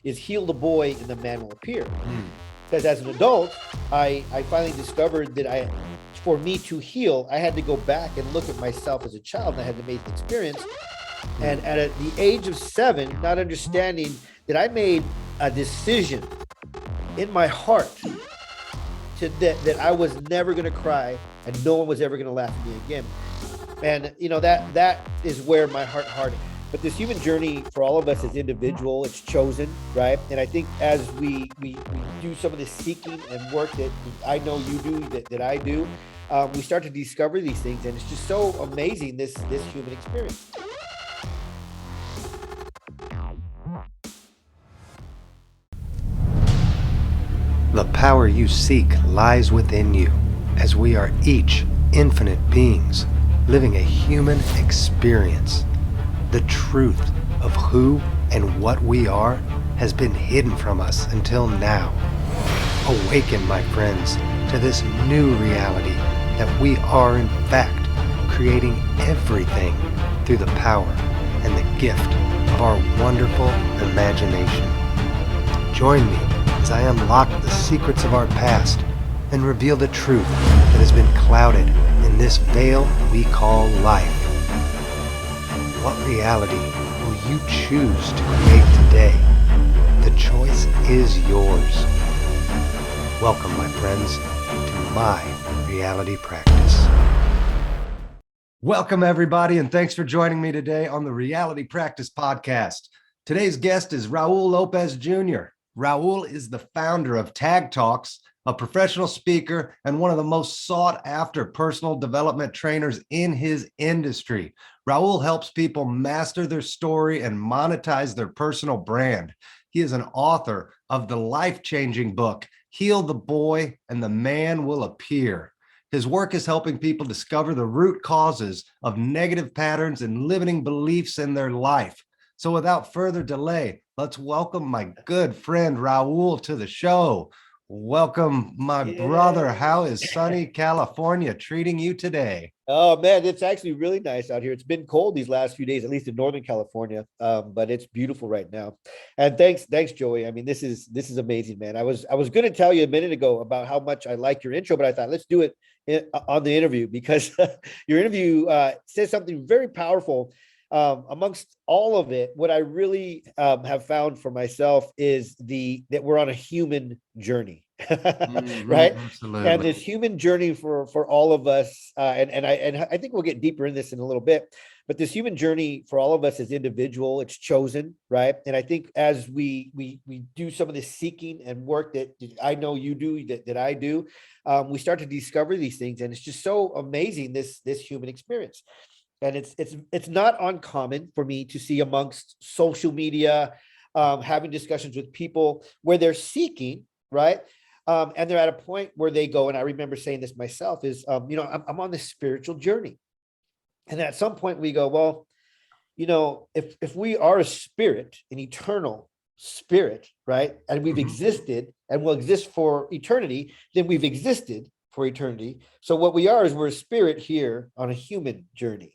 is heal the boy and the man will appear. Because as an adult, I finally discovered that for me to heal, I had to go back and look at myself as a child, and I had an amazing experience. And at the age of 7, not understanding that I made a decision in my heart that I was never going to cry and no one was ever going to laugh at me again. And that is where my heart hardened. But this human journey for all of us is individual. It's chosen, right? And I think as we do some of the seeking and work that I know you do, that I do, we start to discover these things, and it's just so amazing, this human experience. The power you seek lies within you, as we are each infinite beings living a human experience. The truth of who and what we are has been hidden from us until now. Awaken, my friends, to this new reality that we are in fact creating everything through the power and the gift of our wonderful imagination. Join me as I unlock the secrets of our past and reveal the truth that has been clouded in this veil we call life. What reality will you choose to create today? The choice is yours. Welcome, my friends, to My Reality Practice. Welcome, everybody, and thanks for joining me today on the Reality Practice podcast. Today's guest is Raul Lopez Jr. Raul is the founder of Tag Talks, a professional speaker and one of the most sought-after personal development trainers in his industry. Raul helps people master their story and monetize their personal brand. He is an author of the life-changing book, Heal the Boy and the Man Will Appear. His work is helping people discover the root causes of negative patterns and limiting beliefs in their life. So without further delay, let's welcome my good friend Raul to the show. Welcome, my brother. How is sunny California treating you today? Oh man, it's actually really nice out here. It's been cold these last few days, at least in Northern California, but it's beautiful right now. And thanks, Joey. I mean, this is amazing, man. I was going to tell you a minute ago about how much I like your intro, but I thought let's do it on the interview because your interview says something very powerful. Amongst all of it, what I really have found for myself is that we're on a human journey, right? Absolutely. And this human journey for all of us, and I think we'll get deeper in this in a little bit, but this human journey for all of us is individual. It's chosen, right? And I think as we do some of the seeking and work that I know you do, that I do, we start to discover these things, and it's just so amazing, this human experience. And it's not uncommon for me to see amongst social media, having discussions with people where they're seeking, right? And they're at a point where they go, and I remember saying this myself, is, I'm on this spiritual journey. And at some point we go, well, if we are a spirit, an eternal spirit, right? And we've existed and will exist for eternity, then we've existed for eternity. So what we are is we're a spirit here on a human journey.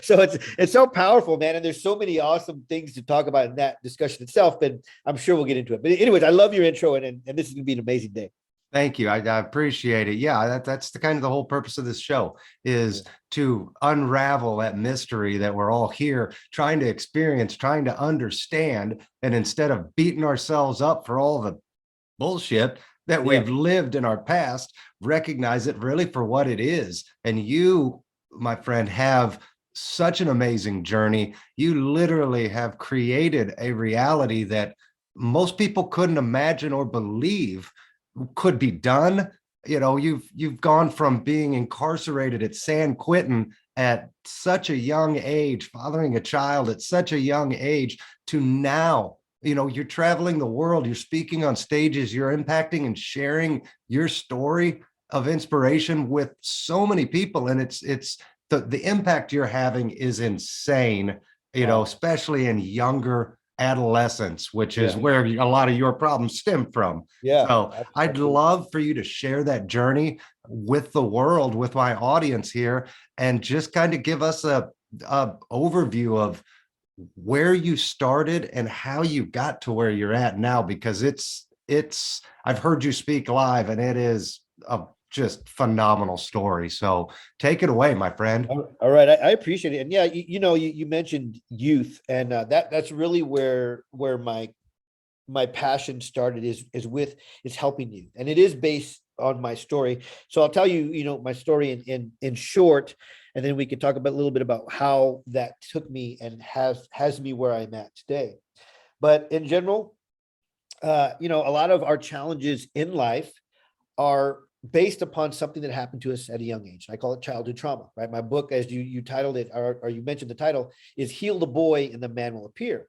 So it's so powerful, man. And there's so many awesome things to talk about in that discussion itself, but I'm sure we'll get into it. But anyways, I love your intro, and this is gonna be an amazing day. Thank you. I appreciate it. Yeah, that's the kind of the whole purpose of this show is to unravel that mystery that we're all here trying to experience, trying to understand. And instead of beating ourselves up for all the bullshit that we've lived in our past, recognize it really for what it is. And you, my friend, have such an amazing journey. You literally have created a reality that most people couldn't imagine or believe could be done. You've gone from being incarcerated at San Quentin at such a young age, fathering a child at such a young age, to now, you're traveling the world, you're speaking on stages, you're impacting and sharing your story of inspiration with so many people. And it's the impact you're having is insane, especially in younger adolescence, which is where a lot of your problems stem from. So I'd love for you to share that journey with the world, with my audience here, and just kind of give us a overview of where you started and how you got to where you're at now, because I've heard you speak live and it is a just phenomenal story. So take it away, my friend. All right, I appreciate it, and yeah, you mentioned youth, and that's really where my passion started is helping youth, and it is based on my story. So I'll tell you, my story in short, and then we can talk about a little bit about how that took me and has me where I'm at today. But in general, a lot of our challenges in life are based upon something that happened to us at a young age. I call it childhood trauma, right? My book, as you titled it, or you mentioned the title, is Heal the Boy and the Man Will Appear.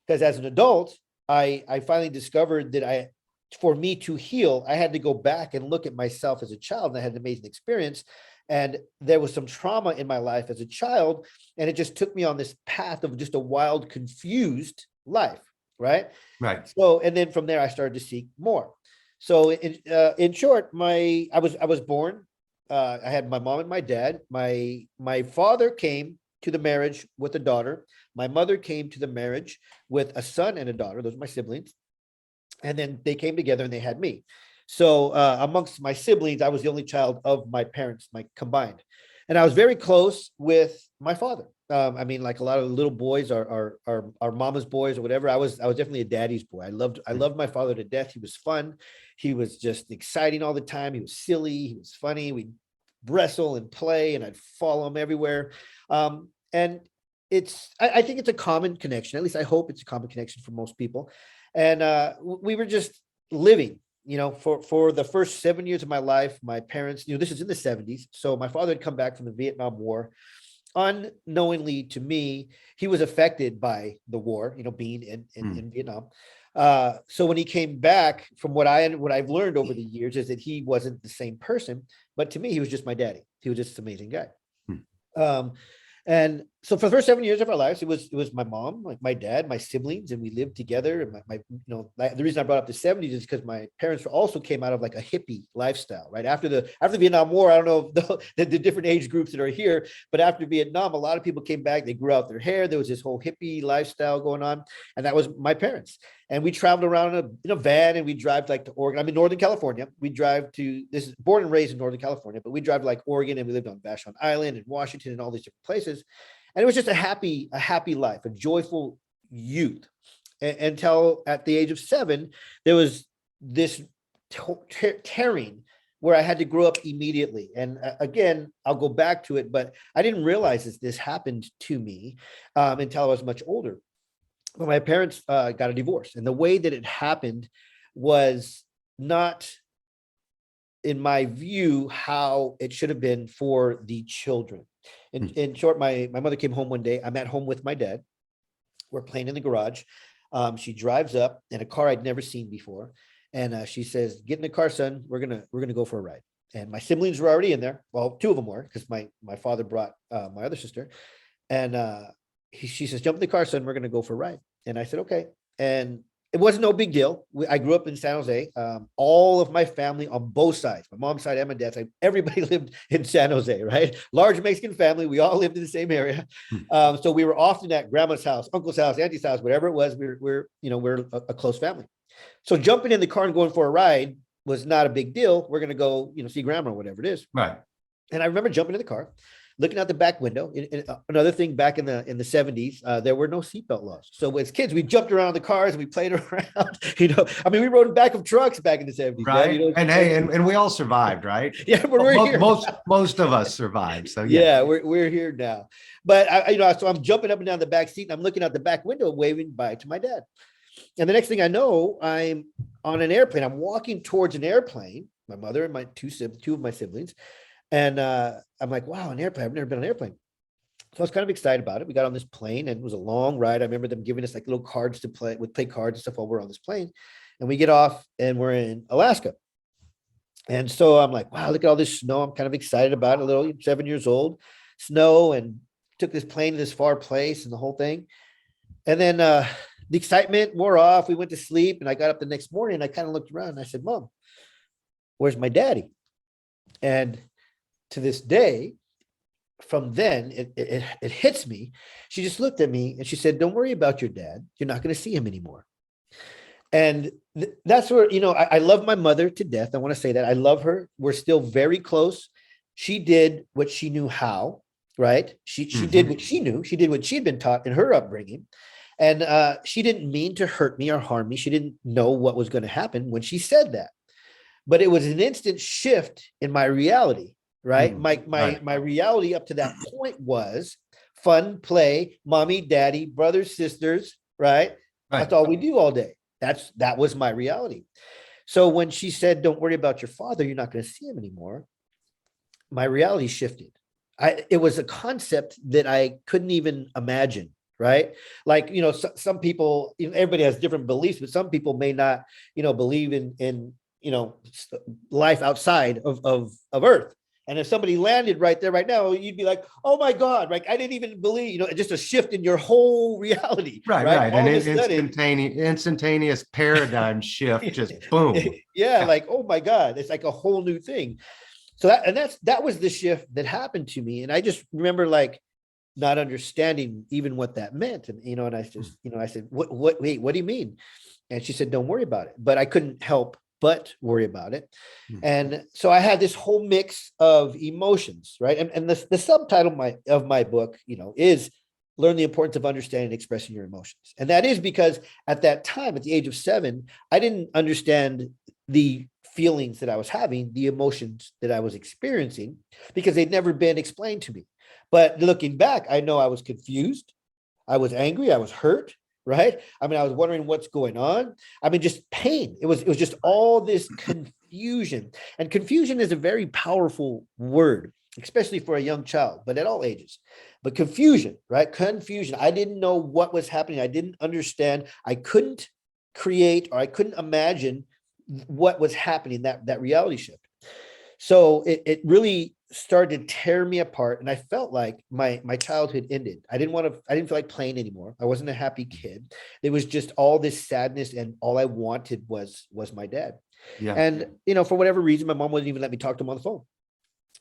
Because as an adult, I finally discovered that for me to heal, I had to go back and look at myself as a child, and I had an amazing experience. And there was some trauma in my life as a child, and it just took me on this path of just a wild, confused life, right? Right. So, and then from there, I started to seek more. So, in short, I was born. I had my mom and my dad. My father came to the marriage with a daughter. My mother came to the marriage with a son and a daughter. Those are my siblings. And then they came together and they had me. So amongst my siblings, I was the only child of my parents, my combined. And I was very close with my father. I mean, like a lot of little boys are mama's boys or whatever. I was definitely a daddy's boy. I loved my father to death. He was fun. He was just exciting all the time. He was silly. He was funny. We'd wrestle and play, and I'd follow him everywhere. And I think it's a common connection. At least I hope it's a common connection for most people. And we were just living, for the first 7 years of my life. My parents, this is in the 70s. So my father had come back from the Vietnam War. Unknowingly to me, he was affected by the war, being in Vietnam. So when he came back, from what I've learned over the years, is that he wasn't the same person, but to me, he was just my daddy. He was just this amazing guy. And so for the first 7 years of our lives, it was my mom, like my dad, my siblings, and we lived together. And the reason I brought up the 70s is because my parents also came out of like a hippie lifestyle, right? After the Vietnam War, I don't know the different age groups that are here, but after Vietnam, a lot of people came back, they grew out their hair. There was this whole hippie lifestyle going on. And that was my parents. And we traveled around in a van, and we drive like to Oregon. I'm in Northern California. This is born and raised in Northern California, but we drive like Oregon, and we lived on Vashon Island and Washington and all these different places. And it was just a happy life, a joyful youth, until at the age of 7, there was this tearing where I had to grow up immediately. And again, I'll go back to it, but I didn't realize this happened to me until I was much older. Well, my parents got a divorce, and the way that it happened was not, in my view, how it should have been for the children. In short, my mother came home one day. I'm at home with my dad. We're playing in the garage. She drives up in a car I'd never seen before, and she says, "Get in the car, son. We're gonna go for a ride." And my siblings were already in there. Well, 2 of them were, because my father brought my other sister, and she says, "Jump in the car, son. We're going to go for a ride." And I said, "Okay." And it wasn't no big deal. I grew up in San Jose. All of my family on both sides, my mom's side and my dad's side, everybody lived in San Jose, right? Large Mexican family. We all lived in the same area. So we were often at grandma's house, uncle's house, auntie's house, whatever it was. We're a close family. So jumping in the car and going for a ride was not a big deal. We're going to go, see grandma or whatever it is. Right. And I remember jumping in the car, looking out the back window. Another thing, back in the 70s, there were no seatbelt laws. So as kids, we jumped around the cars and we played around. I mean, we rode in the back of trucks back in the 70s. Right. Man, And hey, and we all survived, right? Yeah, we're here. Most of us survived. So yeah, we're here now. But so I'm jumping up and down the back seat, and I'm looking out the back window, waving bye to my dad. And the next thing I know, I'm on an airplane. I'm walking towards an airplane. My mother and my two of my siblings. And I'm like, wow, an airplane. I've never been on an airplane. So I was kind of excited about it. We got on this plane, and it was a long ride. I remember them giving us like little cards to play. We'd play cards and stuff while we're on this plane. And we get off, and we're in Alaska. And so I'm like, wow, look at all this snow. I'm kind of excited about it. A little 7 years old, snow, and took this plane to this far place and the whole thing. And then the excitement wore off. We went to sleep, and I got up the next morning, and I kind of looked around, and I said, "Mom, where's my daddy?" And to this day, from then it hits me. She just looked at me and she said, "Don't worry about your dad. You're not going to see him anymore." And that's where, I love my mother to death. I want to say that I love her. We're still very close. She did what she knew how, right? She did what she knew. She did what she'd been taught in her upbringing. And she didn't mean to hurt me or harm me. She didn't know what was going to happen when she said that. But it was an instant shift in my reality, right? My reality up to that point was fun, play, mommy, daddy, brothers, sisters, right? That's all we do all day. That was my reality. So when she said, "Don't worry about your father, you're not going to see him anymore," my reality shifted. It was a concept that I couldn't even imagine, right? Like, some people, everybody has different beliefs, but some people may not, believe in life outside of Earth. And if somebody landed right there right now, you'd be like, "Oh my God," like I didn't even believe, just a shift in your whole reality. Right. All An of a sudden, instantaneous paradigm shift, just boom. yeah, like, oh my God, it's like a whole new thing. So that was the shift that happened to me. And I just remember like not understanding even what that meant. And, and I just, I said, wait, what do you mean? And she said, "Don't worry about it." But I couldn't help but worry about it. And so I had this whole mix of emotions, right? And the subtitle of my book, is Learn the Importance of Understanding and Expressing Your Emotions. And that is because at that time, at the age of 7, I didn't understand the feelings that I was having, the emotions that I was experiencing, because they'd never been explained to me. But looking back, I know I was confused. I was angry. I was hurt. Right. I mean, I was wondering what's going on. I mean, just pain. It was just all this confusion. And confusion is a very powerful word, especially for a young child, but at all ages. But confusion, right? Confusion. I didn't know what was happening. I didn't understand. I couldn't create, or I couldn't imagine what was happening, that reality shift. So it really started to tear me apart. And I felt like my childhood ended. I didn't feel like playing anymore. I wasn't a happy kid. There was just all this sadness, and all I wanted was my dad. Yeah. And, for whatever reason, my mom wouldn't even let me talk to him on the phone.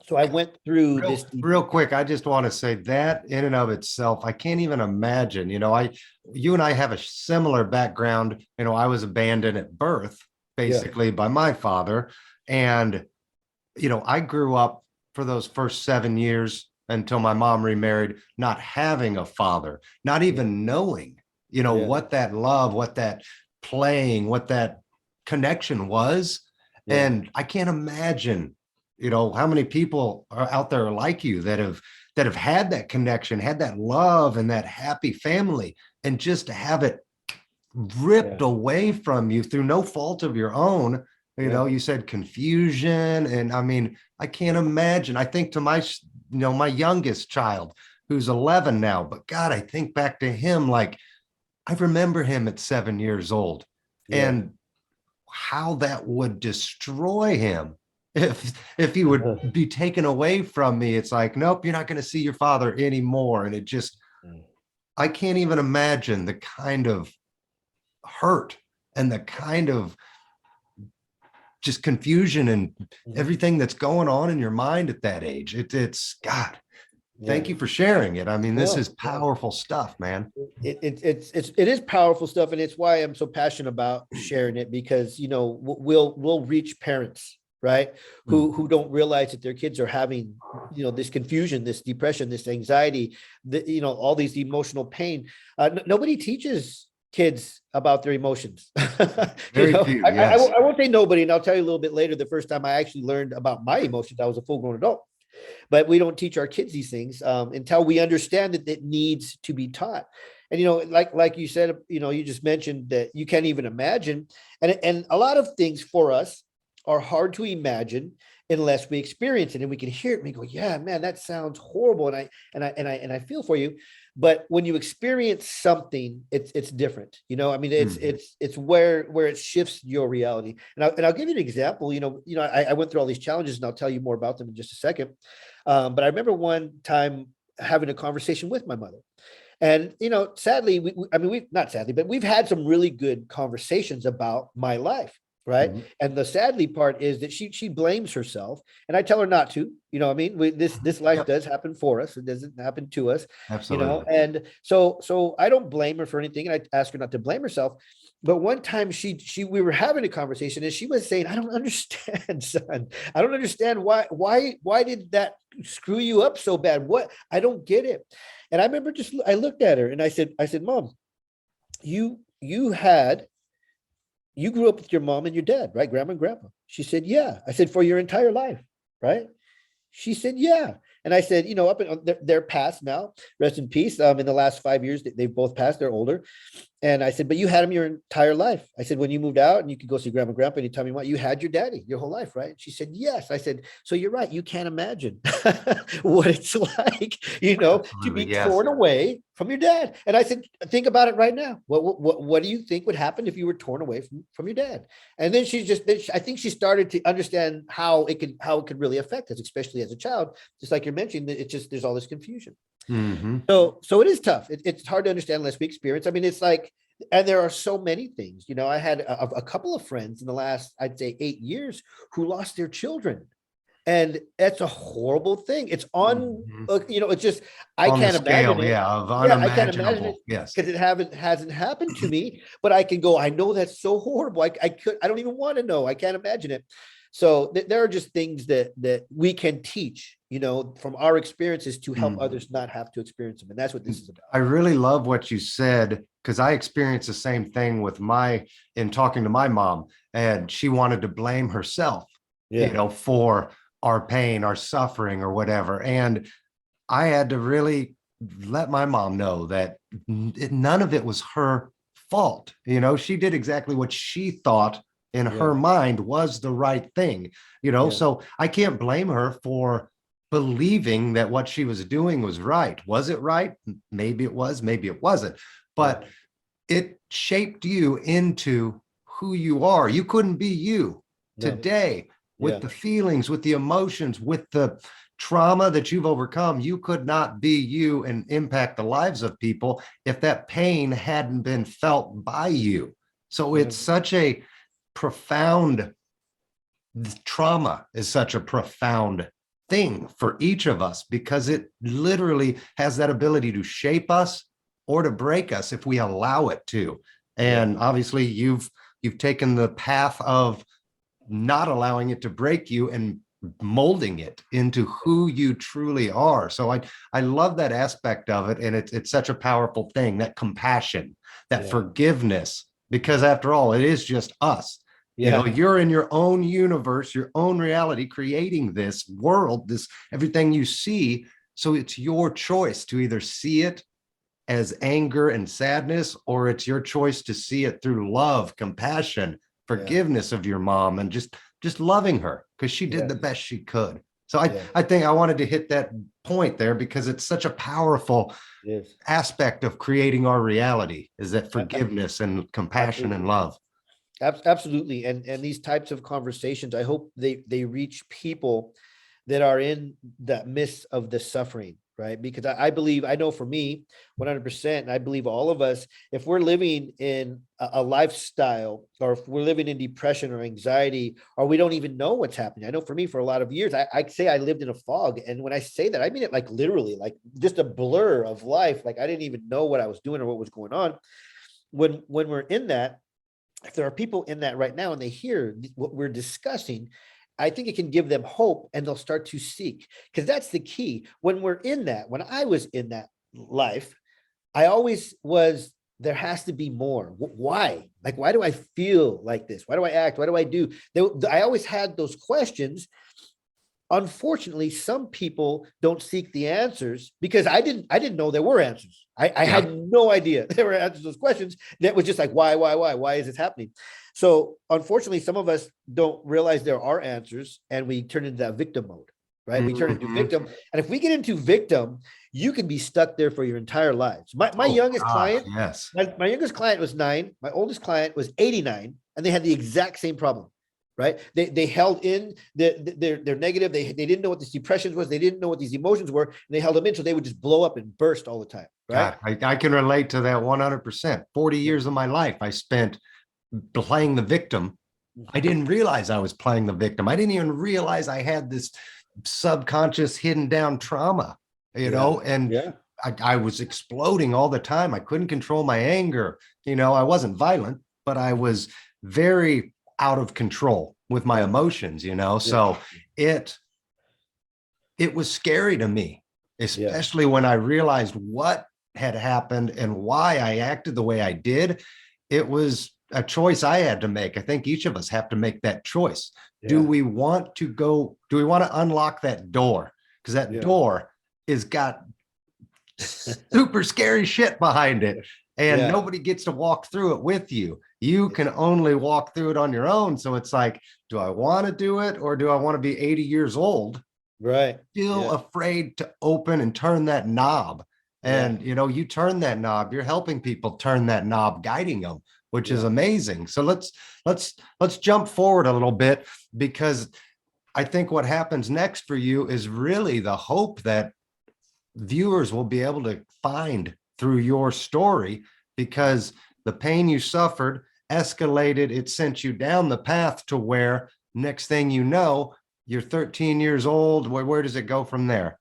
So I went through this. Real quick, I just want to say that in and of itself, I can't even imagine, you and I have a similar background. I was abandoned at birth, basically by my father. And I grew up for those first 7 years until my mom remarried, not having a father, not even knowing, what that love, what that playing, what that connection was. Yeah. And I can't imagine, how many people are out there like you that have had that connection, had that love and that happy family, and just to have it ripped away from you through no fault of your own. You said confusion. And I mean, I can't imagine. I think to my youngest child, who's 11 now, but God, I think back to him, like I remember him at 7 years old, and how that would destroy him if he would be taken away from me. It's like, nope, you're not going to see your father anymore. And it just, I can't even imagine the kind of hurt and the kind of just confusion and everything that's going on in your mind at that age. It's God. Thank you for sharing it. I mean, this is powerful stuff, man. It is powerful stuff, and it's why I'm so passionate about sharing it, because we'll reach parents, right, who don't realize that their kids are having this confusion, this depression, this anxiety, all these emotional pain. Nobody teaches kids about their emotions. Very few, yes. I won't say nobody, and I'll tell you a little bit later. The first time I actually learned about my emotions, I was a full-grown adult. But we don't teach our kids these things until we understand that it needs to be taught. And like you said, you just mentioned that you can't even imagine, and a lot of things for us are hard to imagine unless we experience it, and we can hear it and we go, "Yeah, man, that sounds horrible," and I feel for you. But when you experience something, it's different. I mean, it's where it shifts your reality. And I'll give you an example. I went through all these challenges, and I'll tell you more about them in just a second. But I remember one time having a conversation with my mother. And, sadly, we've not sadly, but we've had some really good conversations about my life. right? Mhm. And the sadly part is that she blames herself, and I tell her not to. You know what I mean? This life Yep, does happen for us. It doesn't happen to us, you know. absolutely. And so I don't blame her for anything, and I ask her not to blame herself. But one time she we were having a conversation, and she was saying, "I don't understand, son. I don't understand why did that screw you up so bad? What? I don't get it." And I remember just I looked at her and I said, "Mom, you had you grew up with your mom and your dad, right? Grandma and grandpa." She said, "Yeah." I said, "For your entire life, right?" She said, "Yeah." And I said, up in they're passed now, rest in peace. In the last 5 years, they've both passed, they're older. And I said, "But you had him your entire life." I said, "When you moved out and you could go see grandma and grandpa anytime you want, you had your daddy your whole life, right?" She said, "Yes." I said, "So you're right. You can't imagine what it's like, to Absolutely. be Yes. torn away from your dad." And I said, "Think about it right now. What do you think would happen if you were torn away from your dad?" And then I think she started to understand how it could really affect us, especially as a child. Just like you're mentioning, it's just there's all this confusion. Hmm. So it is tough. It's hard to understand unless we experience. I mean, it's like, and there are so many things. I had a couple of friends in the last, I'd say, 8 years who lost their children, and that's a horrible thing. It's on, Hmm. it's just I On the can't imagine scale, it. yeah, of Yeah, I can't imagine it unimaginable. Yes. because it haven't hasn't happened to me. But I can go, I know that's so horrible. I don't even want to know. I can't imagine it. So there are just things that we can teach, from our experiences to help Mhm. others not have to experience them. And that's what this is about. I really love what you said because I experienced the same thing in talking to my mom, and she wanted to blame herself, Yeah. for our pain, our suffering, or whatever. And I had to really let my mom know that none of it was her fault. She did exactly what she thought in Yeah. her mind was the right thing, Yeah. so I can't blame her for believing that what she was doing was right. Was it right? Maybe it was, maybe it wasn't, Yeah. but it shaped you into who you are. You couldn't be you No. today with Yeah. the feelings, with the emotions, with the trauma that you've overcome. You could not be you and impact the lives of people if that pain hadn't been felt by you. So Yeah. it's such a profound trauma is such a profound thing for each of us because it literally has that ability to shape us or to break us if we allow it to. Yeah. And obviously you've taken the path of not allowing it to break you and molding it into who you truly are. So I love that aspect of it, and it's such a powerful thing, that compassion, that Yeah. forgiveness, because after all, it is just us. Yeah. You're in your own universe, your own reality, creating this world, this everything you see. So it's your choice to either see it as anger and sadness, or it's your choice to see it through love, compassion, Yeah. forgiveness of your mom, and just loving her because she did Yeah. the best she could. So I, Yeah. I think I wanted to hit that point there because it's such a powerful It is. aspect of creating our reality, is that A- a- forgiveness and compassion and Absolutely. love. Absolutely. And these types of conversations, I hope they reach people that are in the midst of the suffering, right? Because I believe, I know for me, 100%, and I believe all of us, if we're living in a lifestyle, or if we're living in depression or anxiety, or we don't even know what's happening. I know for me, for a lot of years, I say I lived in a fog. And when I say that, I mean it like literally, like just a blur of life. Like I didn't even know what I was doing or what was going on. When we're in that, if there are people in that right now and they hear what we're discussing, I think it can give them hope and they'll start to seek, because that's the key. When we're in that, when I was in that life, I always was, there has to be more. Why? Like, why do I feel like this? Why do I act? Why do I do? I always had those questions. Unfortunately, some people don't seek the answers because I didn't know there were answers. I Yeah. had no idea there were answers to those questions. That was just like, why is this happening? So unfortunately, some of us don't realize there are answers, and we turn into that victim mode, right? We turn into Mhm. victim. And if we get into victim, you can be stuck there for your entire lives. My Oh youngest gosh, client, yes. my youngest client was 9, my oldest client was 89, and they had the exact same problem, right? They held in their negative. They didn't know what these depressions was. They didn't know what these emotions were, and they held them in, so they would just blow up and burst all the time, right? God, I can relate to that 100%. 40 years of my life I spent playing the victim I didn't realize I was playing the victim. I didn't even realize I had this subconscious hidden down trauma, Yeah. and Yeah. I was exploding all the time. I couldn't control my anger. I wasn't violent, but I was very out of control with my Yeah. emotions, Yeah. so it it was scary to me, Yeah. especially when I realized what had happened and why I acted the way I did. It was a choice I had to make. I think each of us have to make that choice. Do Yeah. we want to go? Do we want to unlock that door? Because that Yeah. door is got super scary shit behind it. And Yeah. nobody gets to walk through it with you. You can only walk through it on your own. So it's like, do I want to do it, or do I want to be 80 years old Right. still Yeah. afraid to open and turn that knob? Yeah. And you turn that knob, you're helping people turn that knob, guiding them, which is Yeah. amazing. So let's jump forward a little bit, because I think what happens next for you is really the hope that viewers will be able to find through your story, because the pain you suffered escalated. It sent you down the path to where next thing you know, you're 13 years old. Where does it go from there?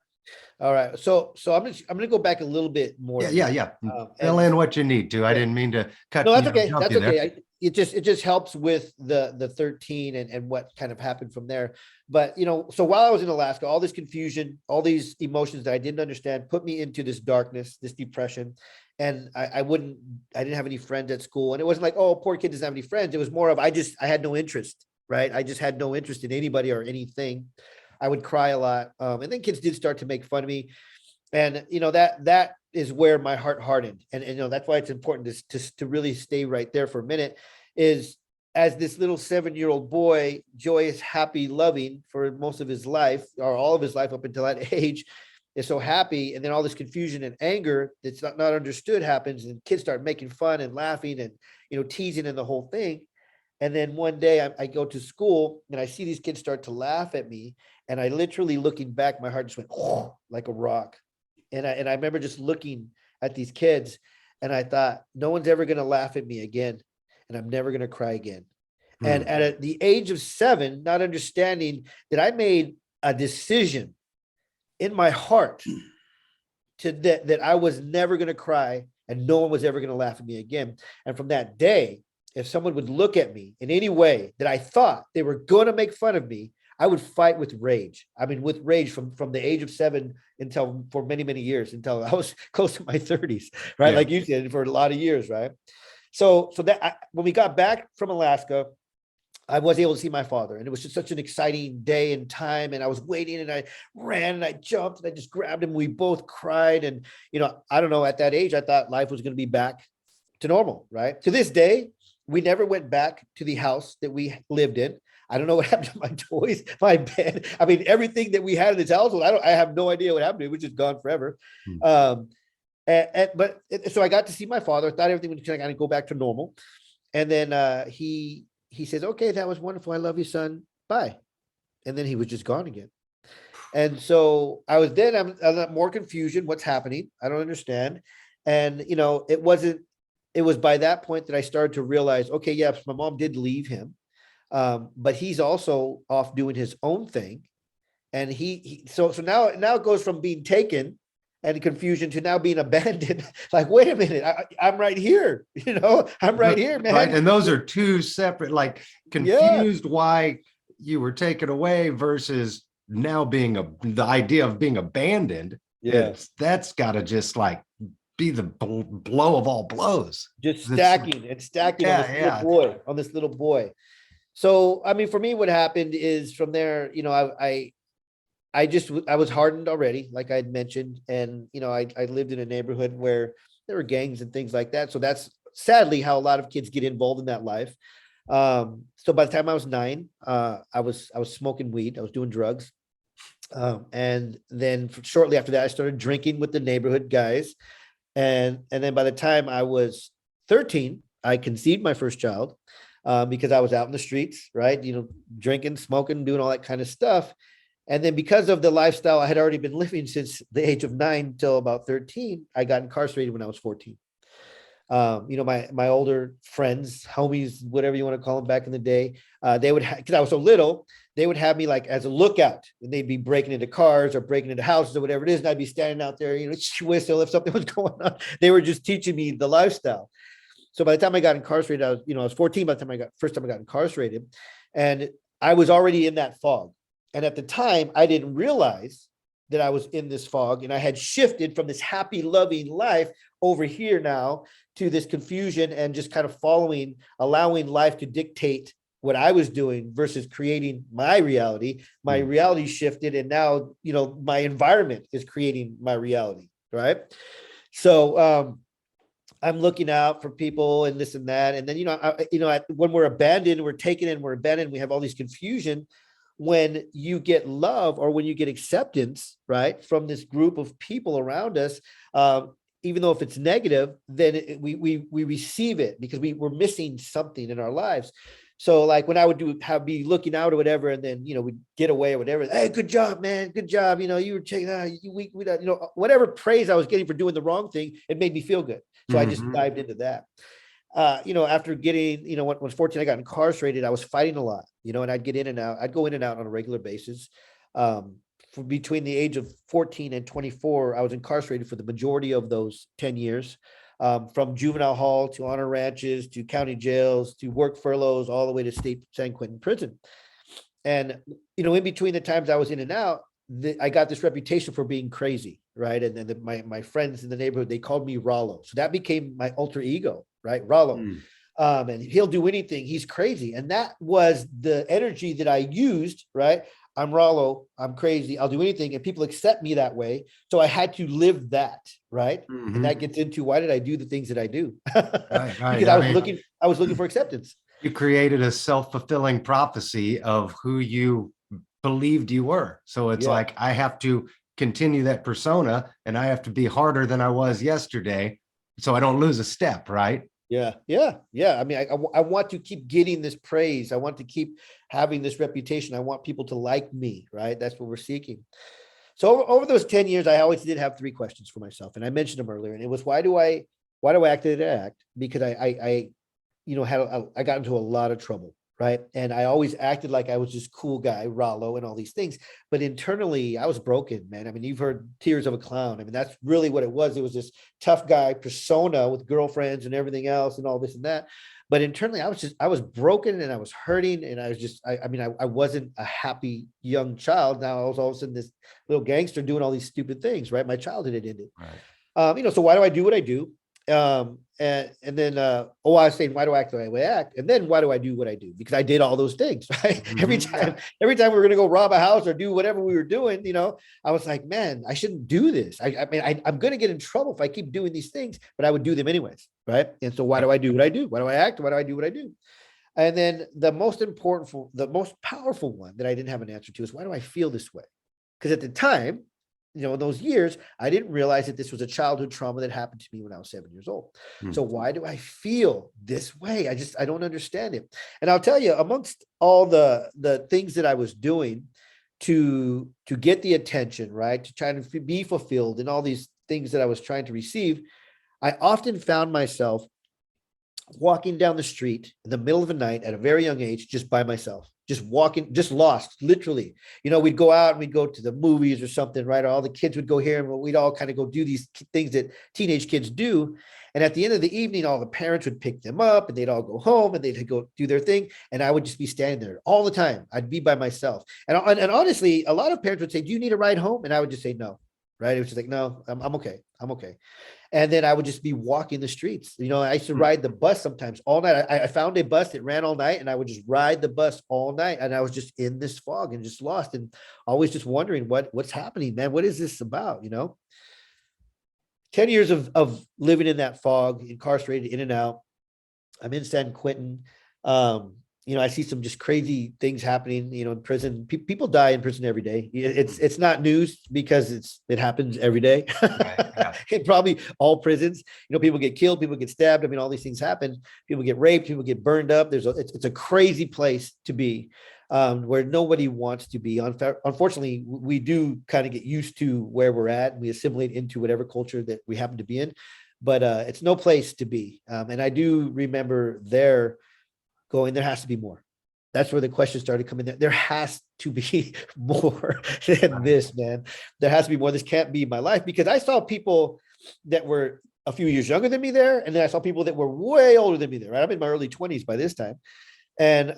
All right. So I'm gonna go back a little bit more Yeah, yeah, deep. yeah. Fill And in what you need to. I yeah, didn't mean to no, cut, that's okay. jump That's you there. okay. It just helps with the 13 and what kind of happened from there. But so while I was in Alaska, all this confusion, all these emotions that I didn't understand put me into this darkness, this depression. And I didn't have any friends at school. And it wasn't like, oh, poor kid doesn't have any friends. It was more of I had no interest, right? I just had no interest in anybody or anything. I would cry a lot. And then kids did start to make fun of me. And that is where my heart hardened. And that's why it's important to really stay right there for a minute. Is as this little 7-year-old boy, joyous, happy, loving for most of his life, or all of his life up until that age, is so happy, and then all this confusion and anger that's not understood happens, and kids start making fun and laughing and teasing and the whole thing. And then one day I go to school and I see these kids start to laugh at me, and I literally, looking back, my heart just went like a rock. And I remember just looking at these kids, and I thought, no one's ever going to laugh at me again, and I'm never going to cry again. And Hmm. at the age of 7, not understanding that I made a decision in my heart that I was never going to cry, and no one was ever going to laugh at me again. And from that day, if someone would look at me in any way that I thought they were going to make fun of me, I would fight with rage. I mean, with rage from the age of 7 until, for many, many years, until I was close to my 30s, right? Yeah. Like you said, for a lot of years, right? So when we got back from Alaska, I was able to see my father, and it was just such an exciting day and time. And I was waiting, and I ran and I jumped and I just grabbed him. We both cried. And, I don't know, at that age, I thought life was going to be back to normal, right? To this day, we never went back to the house that we lived in. I don't know what happened to my toys, my bed. I mean, everything that we had in this household, I have no idea what happened to it. It was just gone forever. Hmm. So I got to see my father. Thought everything was going to go back to normal. And then he says, okay, that was wonderful. I love you, son. Bye. And then he was just gone again. And so I'm more confusion. What's happening? I don't understand. And, it was by that point that I started to realize, okay, yes, my mom did leave him. But he's also off doing his own thing. And so now it goes from being taken and confusion to now being abandoned. Like, wait a minute, I'm right here. I'm right here, Right. man. And those are two separate, like, Yeah. confused why you were taken away versus now the idea of being abandoned. Yeah. That's got to just like be the blow of all blows. Just That's, stacking and stacking on yeah, this little yeah. boy, on this little boy. So, I mean, for me, what happened is from there, I was hardened already, like I had mentioned. And, I lived in a neighborhood where there were gangs and things like that. So that's sadly how a lot of kids get involved in that life. So by the time I was 9, I was smoking weed. I was doing drugs. And then shortly after that, I started drinking with the neighborhood guys. And then by the time I was 13, I conceived my first child, because I was out in the streets, right? Drinking, smoking, doing all that kind of stuff. And then because of the lifestyle I had already been living since the age of 9 till about 13, I got incarcerated when I was 14. My older friends, homies, whatever you want to call them back in the day, they would, because I was so little, they would have me like as a lookout, and they'd be breaking into cars or breaking into houses or whatever it is. And I'd be standing out there, whistle if something was going on. They were just teaching me the lifestyle. So by the time I got incarcerated, I was 14 by the time first time I got incarcerated, and I was already in that fog. And at the time, I didn't realize that I was in this fog, and I had shifted from this happy, loving life over here now to this confusion and just kind of allowing life to dictate what I was doing versus creating my reality. My reality shifted, and now, my environment is creating my reality, right? So I'm looking out for people and this and that. And then, when we're abandoned, we're taken and we're abandoned, we have all these confusion. When you get love or when you get acceptance, right, from this group of people around us, even though if it's negative, then we receive it because we're missing something in our lives. So like when I would be looking out or whatever, and then, we'd get away or whatever. Hey, good job, man. Good job. You were taking whatever praise I was getting for doing the wrong thing, it made me feel good. So I just dived into that. After getting, when I was 14, I got incarcerated. I was fighting a lot, and I'd get in and out. I'd go in and out on a regular basis. Between the age of 14 and 24, I was incarcerated for the majority of those 10 years. From juvenile hall to honor ranches to county jails to work furloughs all the way to state San Quentin prison. And, in between the times I was in and out, I got this reputation for being crazy, right? And then my friends in the neighborhood, they called me Rollo. So that became my alter ego, right? Rollo. And he'll do anything. He's crazy. And that was the energy that I used, right? I'm Rollo. I'm crazy. I'll do anything. And people accept me that way. So I had to live that, right? And that gets into why did I do the things that I do? Right. Because I was looking for acceptance. You created a self-fulfilling prophecy of who you believed you were. So it's like, I have to continue that persona, and I have to be harder than I was yesterday, so I don't lose a step, right? Yeah. I mean, I want to keep getting this praise. I want to keep having this reputation. I want people to like me, right? That's what we're seeking. So over those 10 years, I always did have 3 questions for myself, and I mentioned them earlier. And it was, why do I act the way I act? Because I got into a lot of trouble, right? And I always acted like I was this cool guy, Rollo, and all these things. But internally, I was broken, man. I mean, you've heard tears of a clown. I mean, that's really what it was. It was this tough guy persona with girlfriends and everything else and all this and that. But internally, I was broken and I was hurting. And I was just, I wasn't a happy young child. Now I was all of a sudden this little gangster doing all these stupid things, right? My childhood had ended. Right. So why do I do what I do? And then I was saying, why do I act the way I act? And then why do I do what I do? Because I did all those things, right? Every time we were going to go rob a house or do whatever we were doing, I was like, man, I shouldn't do this. I'm going to get in trouble if I keep doing these things, but I would do them anyways, right? And so why do I do what I do? Why do I act? Why do I do what I do? And then the most powerful one that I didn't have an answer to is, why do I feel this way? Because at the time, in those years, I didn't realize that this was a childhood trauma that happened to me when I was 7 years old. So why do I feel this way? I don't understand it. And I'll tell you, amongst all the things that I was doing to get the attention, right, to try to be fulfilled and all these things that I was trying to receive, I often found myself walking down the street in the middle of the night at a very young age, just by myself, just walking, just lost, literally. We'd go out and we'd go to the movies or something, right? All the kids would go here, and we'd all kind of go do these things that teenage kids do. And at the end of the evening, all the parents would pick them up and they'd all go home and they'd go do their thing. And I would just be standing there all the time. I'd be by myself. And honestly, a lot of parents would say, do you need a ride home? And I would just say, no, right? It was just like, no, I'm okay. I'm okay. And then I would just be walking the streets. I used to ride the bus sometimes all night. I found a bus that ran all night, and I would just ride the bus all night. And I was just in this fog and just lost, and always just wondering what's happening, man. What is this about? 10 years of living in that fog, incarcerated, in and out. I'm in San Quentin. I see some just crazy things happening, in prison. People die in prison every day. It's not news because it happens every day. Right, yeah. In probably all prisons, people get killed, people get stabbed. All these things happen. People get raped, people get burned up. It's a crazy place to be, where nobody wants to be. Unfortunately, we do kind of get used to where we're at, and we assimilate into whatever culture that we happen to be in. but it's no place to be. And I do remember there going, there has to be more. That's where the question started coming in. There has to be more than this, man. There has to be more. This can't be my life, because I saw people that were a few years younger than me there. And then I saw people that were way older than me there. Right? I'm in my early 20s by this time. And,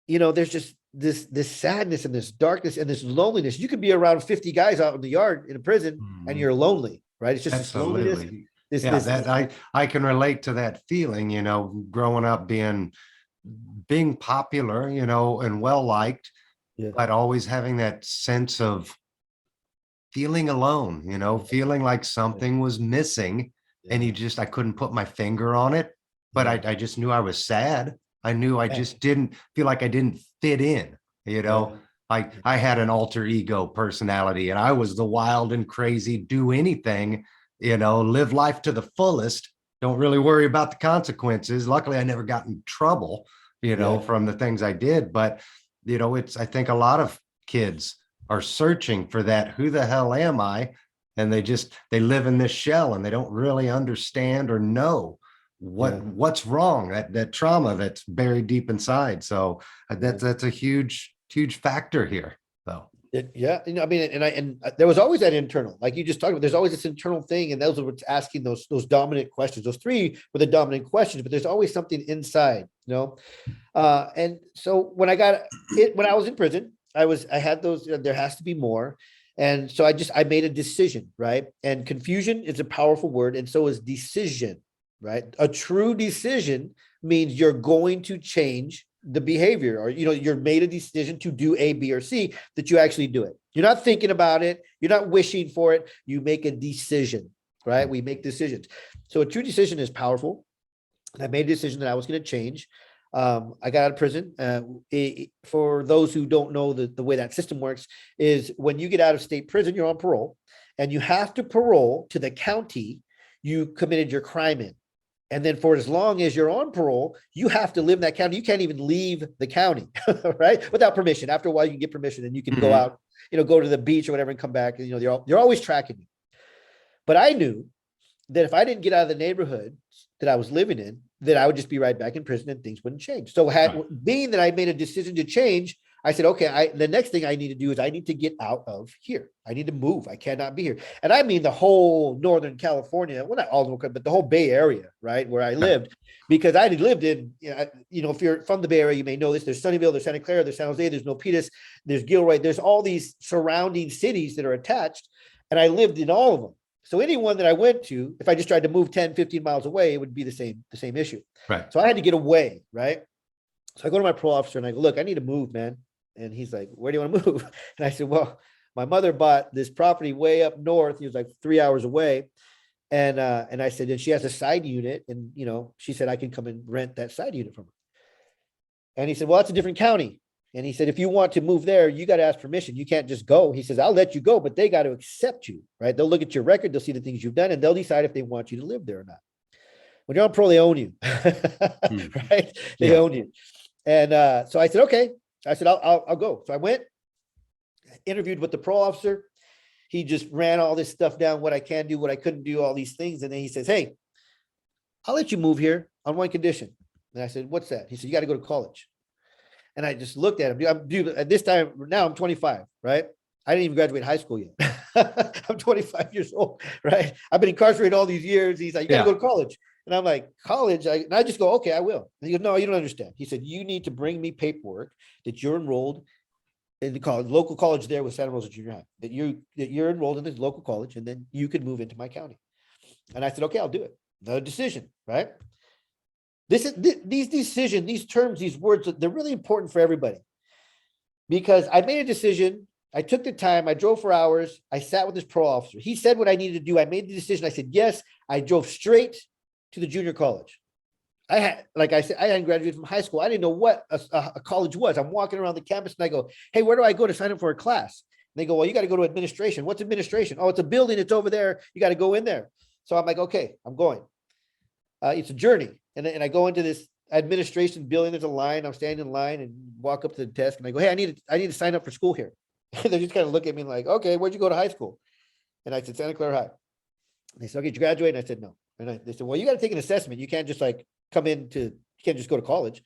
there's just this sadness and this darkness and this loneliness. You could be around 50 guys out in the yard in a prison and you're lonely, right? It's just this loneliness. Absolutely. Yeah, that I can relate to that feeling, growing up being popular, and well liked, Yeah. but always having that sense of feeling alone, feeling like something was missing, and I couldn't put my finger on it, but I just knew I was sad. I knew I just didn't feel like I didn't fit in, I had an alter ego personality, and I was the wild and crazy, do anything, live life to the fullest, don't really worry about the consequences. Luckily, I never got in trouble, from the things I did. But, I think a lot of kids are searching for that. Who the hell am I? And they live in this shell, and they don't really understand or know what's wrong, that trauma that's buried deep inside. So that's a huge factor here, though. I mean, and there was always that internal, like you just talked about. There's always this internal thing, and those are what's asking those dominant questions. Those three were the dominant questions, but there's always something inside, And so when I was in prison, I had those. There has to be more, and so I made a decision, right? And confusion is a powerful word, and so is decision, right? A true decision means you're going to change the behavior, or you're made a decision to do A, B, or C, that you actually do it. You're not thinking about it, you're not wishing for it, you make a decision, right? We make decisions. So a true decision is powerful. And I made a decision that I was going to change. I got out of prison. For those who don't know the way that system works, is when you get out of state prison, you're on parole, and you have to parole to the county you committed your crime in. And then for as long as you're on parole, you have to live in that county. You can't even leave the county, right? Without permission. After a while, you can get permission and you can go out, go to the beach or whatever and come back. And, they're always tracking you. But I knew that if I didn't get out of the neighborhood that I was living in, that I would just be right back in prison and things wouldn't change. So being that I made a decision to change, I said, okay, the next thing I need to do is I need to get out of here. I need to move. I cannot be here. And I mean the whole Northern California, well, not all of them, but the whole Bay Area, right, where I lived, because I had lived in, if you're from the Bay Area, you may know this. There's Sunnyvale, there's Santa Clara, there's San Jose, there's Milpitas, there's Gilroy. There's all these surrounding cities that are attached, and I lived in all of them. So anyone that I went to, if I just tried to move 10, 15 miles away, it would be the same issue. Right. So I had to get away, right? So I go to my parole officer and I go, look, I need to move, man. And he's like, where do you want to move? And I said, well, my mother bought this property way up north. He was like 3 hours away. And I said, and she has a side unit. And, she said, I can come and rent that side unit from her. And he said, well, it's a different county. And he said, if you want to move there, you got to ask permission. You can't just go. He says, I'll let you go, but they got to accept you, right? They'll look at your record. They'll see the things you've done, and they'll decide if they want you to live there or not. When you're on parole, they own you, right? They own you. And so I said, okay. I said, I'll go. So I went, interviewed with the parole officer. He just ran all this stuff down, what I can do, what I couldn't do, all these things. And then he says, hey, I'll let you move here on one condition. And I said, what's that? He said, you got to go to college. And I just looked at him. Dude, at this time, now I'm 25, right? I didn't even graduate high school yet. I'm 25 years old, right? I've been incarcerated all these years. He's like, you got to go to college. And I'm like, college? And I just go, okay, I will. And he goes, no, you don't understand. He said, you need to bring me paperwork that you're enrolled in the college, local college there with Santa Rosa Junior High, that you're enrolled in this local college, and then you can move into my county. And I said, okay, I'll do it. Another decision, right? These decisions, these terms, these words, they're really important for everybody, because I made a decision. I took the time. I drove for hours. I sat with this parole officer. He said what I needed to do. I made the decision. I said, yes. I drove straight to the junior college. Like I said, I hadn't graduated from high school. I didn't know what a college was. I'm walking around the campus and I go, hey, where do I go to sign up for a class? And they go, well, you got to go to administration. What's administration? Oh, it's a building. It's over there. You got to go in there. So I'm like, okay, I'm going. It's a journey. And I go into this administration building. There's a line. I'm standing in line and walk up to the desk and I go, hey, I need to sign up for school here. And they just kind of look at me like, okay, where'd you go to high school? And I said, Santa Clara High. They said, okay, did you graduate? And I said, no. And they said, well, you got to take an assessment. You can't just like come into, you can't just go to college.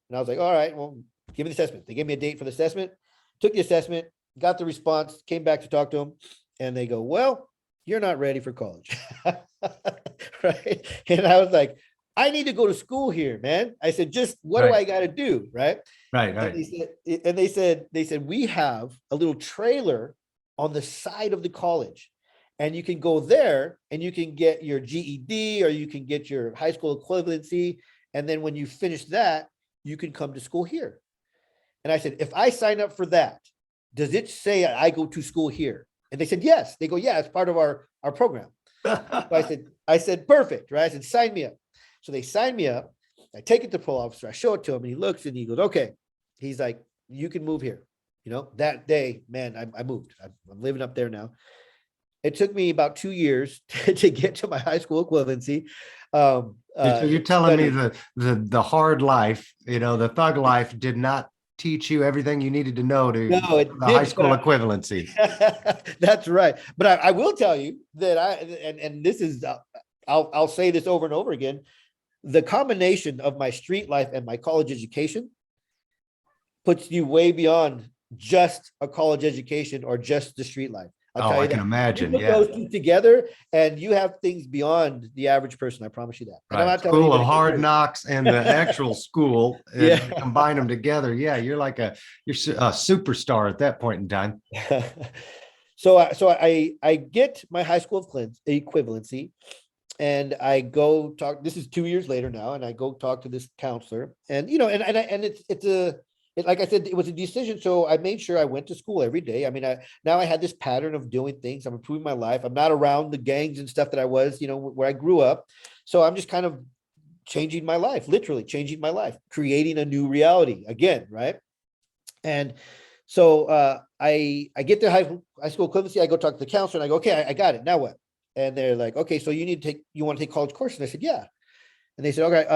And I was like, all right, well, give me the assessment. They gave me a date for the assessment, took the assessment, got the response, came back to talk to them. And they go, well, you're not ready for college. Right. And I was like, I need to go to school here, man. I said, just what do I got to do? Right. Right. And they said, we have a little trailer on the side of the college. And you can go there and you can get your GED or you can get your high school equivalency. And then when you finish that, you can come to school here. And I said, if I sign up for that, does it say I go to school here? And they said, yes. They go, yeah, it's part of our program. So I said, perfect, right? I said, sign me up. So they signed me up. I take it to the parole officer. I show it to him and he looks and he goes, okay. He's like, you can move here. You know, that day, man, I moved. I'm living up there now. It took me about 2 years to get to my high school equivalency. So you're telling me the hard life, the thug life did not teach you everything you needed to know to the high school equivalency. That's right. But I will tell you that and this is, I'll say this over and over again. The combination of my street life and my college education puts you way beyond just a college education or just the street life. I'll tell you I can imagine. You put those two together and you have things beyond the average person. I promise you that. Right. I'm not School of Hard Knocks and the actual school, and combine them together. Yeah, you're a superstar at that point in time. So I get my high school equivalency, and I go talk. This is 2 years later now, and I go talk to this counselor, and like I said, it was a decision. So I made sure I went to school every day. I mean, now I had this pattern of doing things. I'm improving my life. I'm not around the gangs and stuff that I was, where I grew up. So I'm just kind of changing my life, literally changing my life, creating a new reality again. Right. And so I get to high school equivalency. I go talk to the counselor and I go, okay, I got it. Now what? And they're like, okay, so you want to take college courses? And I said, yeah. And they said, okay,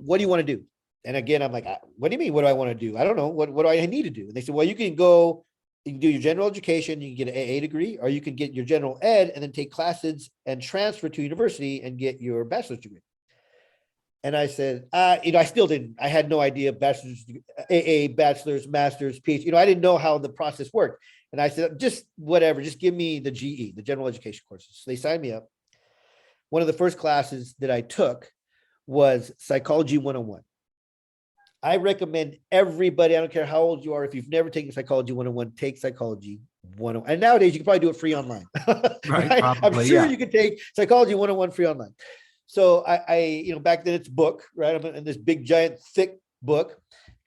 what do you want to do? And again, I'm like, what do you mean? What do I want to do? I don't know. What do I need to do? And they said, well, you can do your general education, you can get an AA degree, or you can get your general ed and then take classes and transfer to university and get your bachelor's degree. And I said, I still didn't. I had no idea bachelor's, AA, bachelor's, master's, PhD. I didn't know how the process worked. And I said, just whatever, just give me the GE, the general education courses. So they signed me up. One of the first classes that I took was Psychology 101. I recommend everybody, I don't care how old you are, if you've never taken Psychology 101, take Psychology 101. And nowadays you can probably do it free online. Right? I'm sure you can take Psychology 101 free online. So I back then it's book, right? I'm in this big, giant, thick book,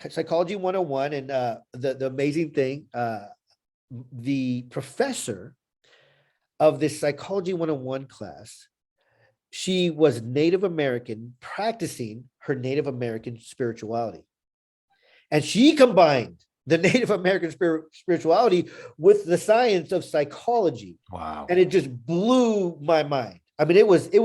Psychology 101. And the amazing thing, the professor of this Psychology 101 class, she was Native American practicing her Native American spirituality. And she combined the Native American spirituality with the science of psychology. Wow. And it just blew my mind. I mean, it was to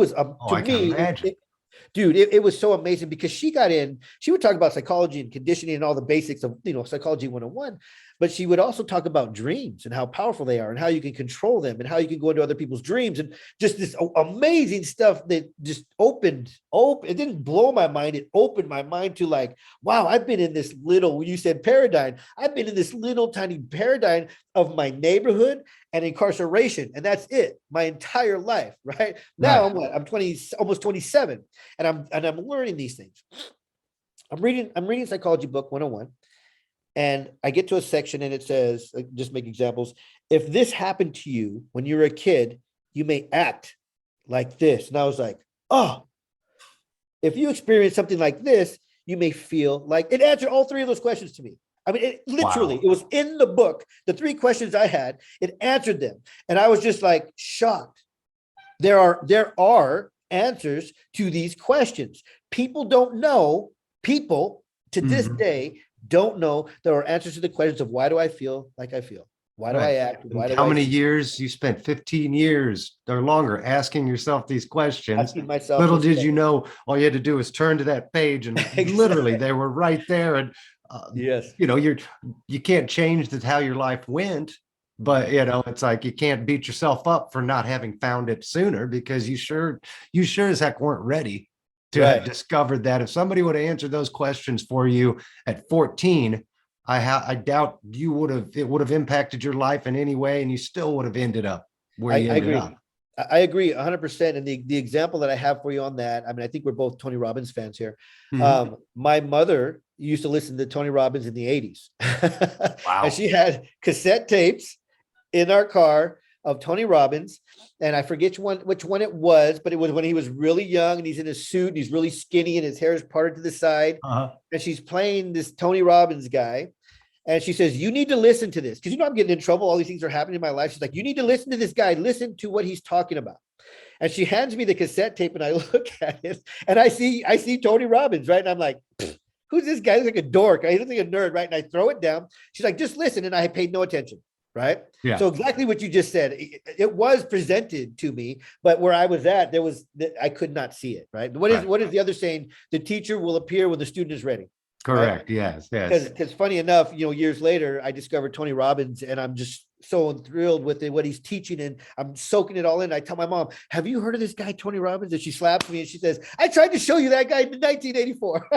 me, it was so amazing because she got in, she would talk about psychology and conditioning and all the basics of, Psychology 101, but she would also talk about dreams and how powerful they are and how you can control them and how you can go into other people's dreams and just this amazing stuff that just opened. It didn't blow my mind. It opened my mind to like, wow, I've been in this little, you said paradigm. I've been in this little tiny paradigm of my neighborhood and incarceration. And that's it, my entire life. Right now, I'm 20, almost 27. And I'm learning these things. I'm reading Psychology book 101. And I get to a section and it says, just make examples. If this happened to you when you were a kid, you may act like this. And I was like, oh, if you experience something like this, you may feel like it. Answered all three of those questions to me. I mean, it literally, It was in the book. The three questions I had, it answered them. And I was just like shocked. There are answers to these questions. People don't know, to this day, don't know there are answers to the questions of why do I feel like I feel? Why do I act? How many years you spent? 15 years or longer asking yourself these questions. Little did you know, all you had to do was turn to that page and literally they were right there. And yes, you can't change how your life went, But it's like you can't beat yourself up for not having found it sooner, because you sure as heck weren't ready to have Right. discovered that. If somebody would have answered those questions for you at 14, I doubt it would have impacted your life in any way, and you still would have ended up where you I ended agree. up. I agree 100%. And the example that I have for you on that, I mean, I think we're both Tony Robbins fans here. Mhm. My mother used to listen to Tony Robbins in the 80s. And Wow. she had cassette tapes in our car of Tony Robbins. And I forget which one it was, but it was when he was really young and he's in a suit and he's really skinny and his hair is parted to the side. Uh-huh. And she's playing this Tony Robbins guy. And she says, you need to listen to this. Because I'm getting in trouble. All these things are happening in my life. She's like, you need to listen to this guy. Listen to what he's talking about. And she hands me the cassette tape and I look at it and I see Tony Robbins, right? And I'm like, who's this guy? He's like a dork. He looks like a nerd, right? And I throw it down. She's like, just listen. And I paid no attention, right? Yeah. So exactly what you just said, it was presented to me, but where I was at, I could not see it, right? Right. What is the other saying? The teacher will appear when the student is ready. Right. Correct. Yes. Yes. Because funny enough, years later, I discovered Tony Robbins and I'm just so thrilled with it, what he's teaching, and I'm soaking it all in. I tell my mom, have you heard of this guy, Tony Robbins? And she slaps me and she says, I tried to show you that guy in 1984.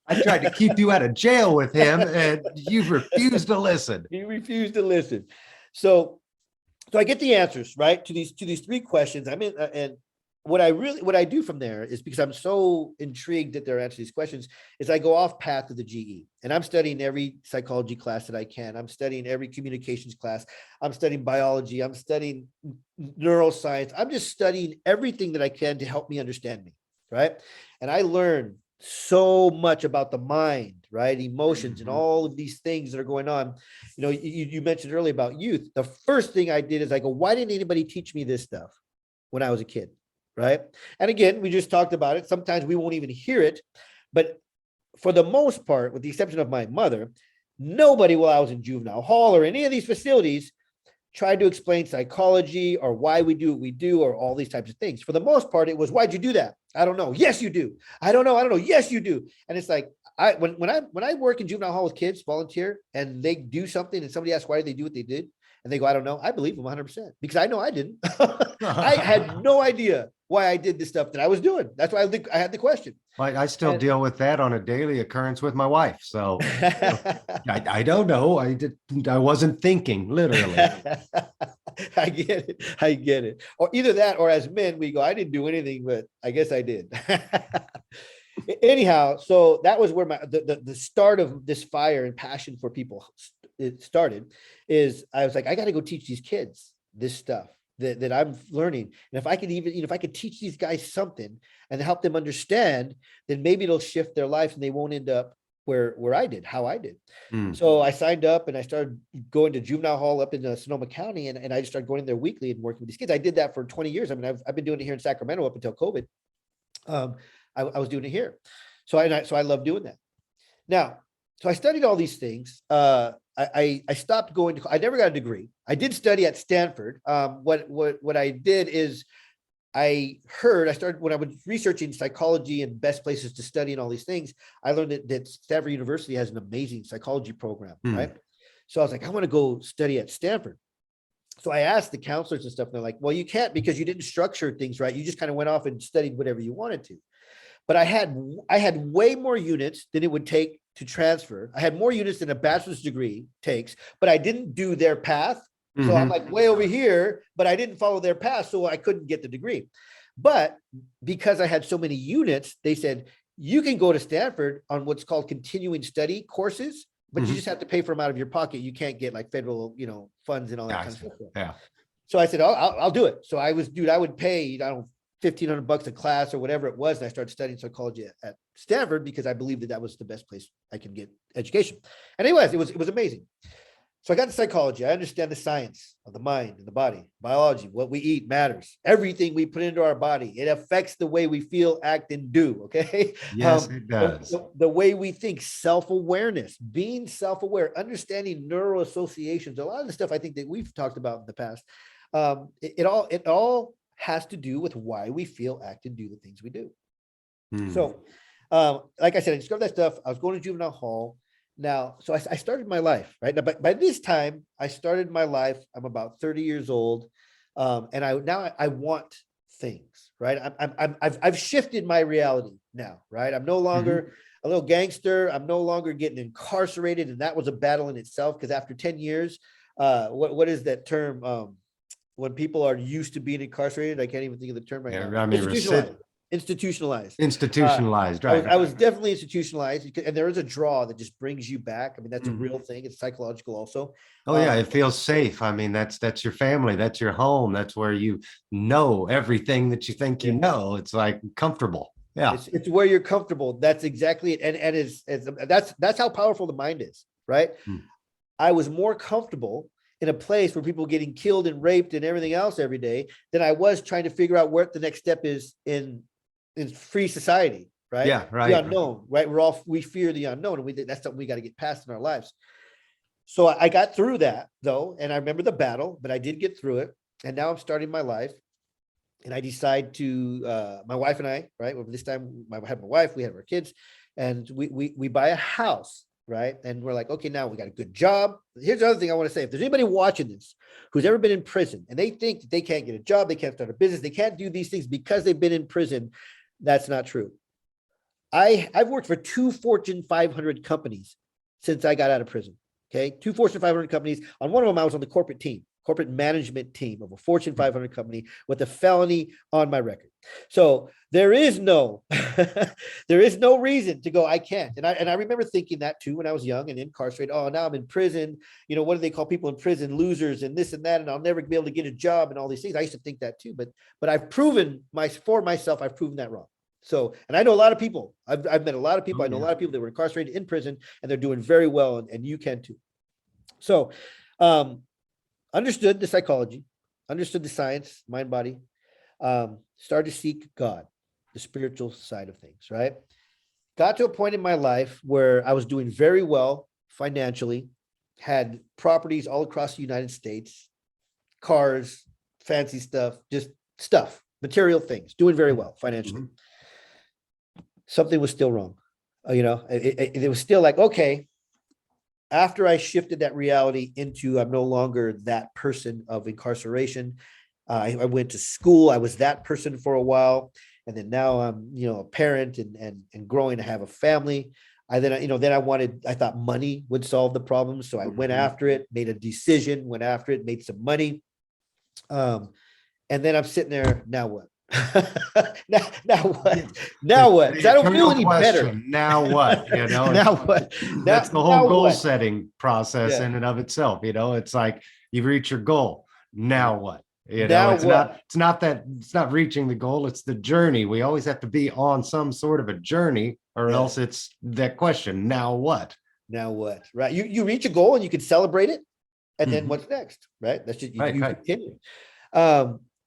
I tried to keep you out of jail with him, and you refused to listen. He refused to listen. So I get the answers, right, to these three questions. I'm in, and what I do from there is, because I'm so intrigued that they're answering these questions, is I go off path to the GE and I'm studying every psychology class that I can. I'm studying every communications class. I'm studying biology. I'm studying neuroscience. I'm just studying everything that I can to help me understand me, right? And I learn so much about the mind, right? Emotions and all of these things that are going on. You mentioned earlier about youth. The first thing I did is I go, why didn't anybody teach me this stuff when I was a kid? Right. And again, we just talked about it. Sometimes we won't even hear it. But for the most part, with the exception of my mother, nobody while I was in juvenile hall or any of these facilities tried to explain psychology or why we do what we do or all these types of things. For the most part, it was, why'd you do that? I don't know. Yes, you do. I don't know. I don't know. Yes, you do. And it's like, when I work in juvenile hall with kids, volunteer, and they do something and somebody asks why did they do what they did, and they go, I don't know. I believe them 100% because I know I didn't. I had no idea why I did the stuff that I was doing. That's why I had the question. I still And deal with that on a daily occurrence with my wife. So I don't know. I wasn't thinking, literally. I get it. I get it. Or either that, or as men, we go, I didn't do anything, but I guess I did. Anyhow, so that was where the start of this fire and passion for people, it started. Is I was like, I got to go teach these kids this stuff that I'm learning. And if I could even, if I could teach these guys something and help them understand, then maybe it'll shift their life and they won't end up where I did, how I did. So I signed up and I started going to juvenile hall up in Sonoma County, and I just started going in there weekly and working with these kids. I did that for 20 years. I mean, I've been doing it here in Sacramento up until COVID. I was doing it here. So I love doing that. Now, so I studied all these things. I stopped going to, I never got a degree. I did study at Stanford. What I did is I started when I was researching psychology and best places to study and all these things. I learned that Stanford University has an amazing psychology program, right? So I was like, I want to go study at Stanford. So I asked the counselors and stuff, and they're like, well, you can't because you didn't structure things right. You just kind of went off and studied whatever you wanted to. But I had way more units than it would take to transfer. I had more units than a bachelor's degree takes, but I didn't do their path. So I'm like way over here, but I didn't follow their path, so I couldn't get the degree. But because I had so many units, they said, you can go to Stanford on what's called continuing study courses, but you just have to pay for them out of your pocket. You can't get like federal, funds and all that kind of stuff. Yeah. So I said, I'll do it. So I would pay, I don't know, $1,500 a class or whatever it was. And I started studying psychology at Stanford because I believed that was the best place I could get education. And it was amazing. So I got to psychology. I understand the science of the mind and the body, biology, what we eat matters. Everything we put into our body, it affects the way we feel, act, and do. Okay. Yes, it does. The way we think, self-awareness, being self-aware, understanding neural associations, a lot of the stuff I think that we've talked about in the past. It all has to do with why we feel, act, and do the things we do. So, like I said, I discovered that stuff. I was going to juvenile hall. Now, so I started my life, right? Now, by this time, I started my life. I'm about 30 years old. And I want things, right? I've shifted my reality now, right? I'm no longer a little gangster. I'm no longer getting incarcerated. And that was a battle in itself, because after 10 years, what is that term? When people are used to being incarcerated, I can't even think of the term right now. I mean, Institutionalized. institutionalized, I was, right? I was definitely institutionalized, and there is a draw that just brings you back. I mean, that's a Mhm. real thing. It's psychological also. Oh yeah, it feels safe. I mean, that's your family, that's your home, that's where you know everything that you think you Yeah. know. It's like comfortable. Yeah. It's where you're comfortable. That's exactly it. And that's how powerful the mind is, right? Mm. I was more comfortable in a place where people getting killed and raped and everything else every day than I was trying to figure out what the next step is in free society, right? Yeah, The right. unknown, right? We fear the unknown, and we think that's something we got to get past in our lives. So I got through that though, and I remember the battle, but I did get through it. And now I'm starting my life, and I decide to my wife and I, right? Well, this time I had my wife, we have our kids, and we buy a house, right? And we're like, okay, now we got a good job. Here's the other thing I want to say: if there's anybody watching this who's ever been in prison and they think that they can't get a job, they can't start a business, they can't do these things because they've been in prison, that's not true. I've worked for two Fortune 500 companies since I got out of prison. Okay, two Fortune 500 companies. On one of them, I was on the corporate management team of a Fortune 500 company with a felony on my record. So there is no, there is no reason to go. I can't. And I remember thinking that too when I was young and incarcerated. Oh, now I'm in prison. You know, what do they call people in prison? Losers and this and that. And I'll never be able to get a job and all these things. I used to think that too. But I've proven for myself, I've proven that wrong. So, and I know a lot of people. I've met a lot of people. I know a lot of people that were incarcerated in prison, and they're doing very well, and you can too. So, understood the psychology, understood the science, mind, body, started to seek God, the spiritual side of things, right? Got to a point in my life where I was doing very well financially, had properties all across the United States, cars, fancy stuff, just stuff, material things, doing very well financially. Something was still wrong. It was still like, okay, after I shifted that reality into I'm no longer that person of incarceration. I went to school. I was that person for a while, and then now I'm a parent and growing to have a family. I thought money would solve the problem, so I went after it, made a decision, went after it, made some money, and then I'm sitting there. Now what? now what? Now what? Because I don't feel any better. Now what? Now what? That's the whole goal what? setting process in and of itself. It's like you reach your goal. Now what? It's not reaching the goal. It's the journey. We always have to be on some sort of a journey, or else it's that question. Now what? Now what? Right. You reach a goal and you can celebrate it. And then what's next? Right. That's just you continue.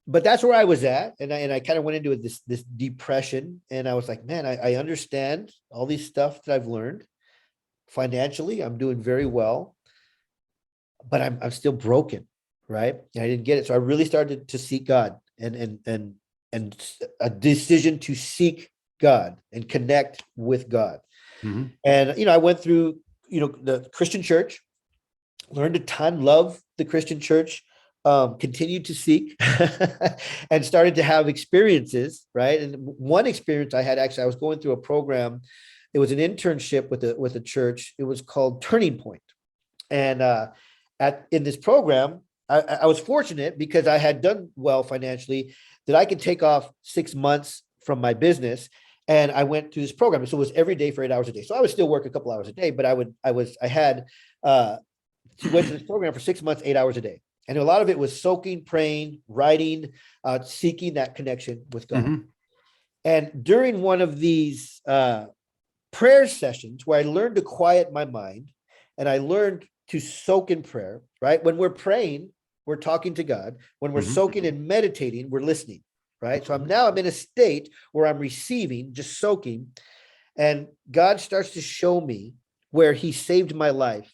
But that's where I was at. And I kind of went into this depression, and I was like, man, I understand all these stuff that I've learned. Financially, I'm doing very well, but I'm still broken, right? And I didn't get it. So I really started to seek God, and a decision to seek God and connect with God. And I went through the Christian church, learned a ton, love the Christian church, continued to seek and started to have experiences, right? And one experience I had, actually, I was going through a program. It was an internship with a church. It was called Turning Point. And in this program, I was fortunate because I had done well financially that I could take off 6 months from my business. And I went through this program. So it was every day for 8 hours a day. So I would still work a couple hours a day, but I went to this program for 6 months, 8 hours a day. And a lot of it was soaking, praying, writing, seeking that connection with God. And during one of these prayer sessions where I learned to quiet my mind and I learned to soak in prayer, right? When we're praying, we're talking to God. When we're soaking and meditating, we're listening, right? So I'm in a state where I'm receiving, just soaking. And God starts to show me where he saved my life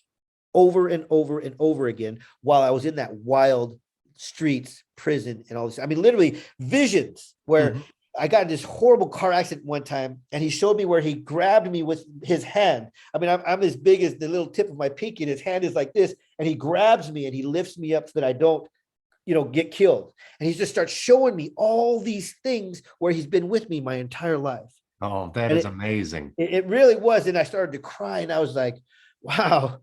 over and over and over again while I was in that wild streets, prison, and all this. I mean, literally visions where I got in this horrible car accident one time, and he showed me where he grabbed me with his hand. I mean, I'm as big as the little tip of my pinky, and his hand is like this, and he grabs me and he lifts me up so that I don't, get killed. And he just starts showing me all these things where he's been with me my entire life. Oh, that And is amazing. it really was. And I started to cry, and I was like, wow,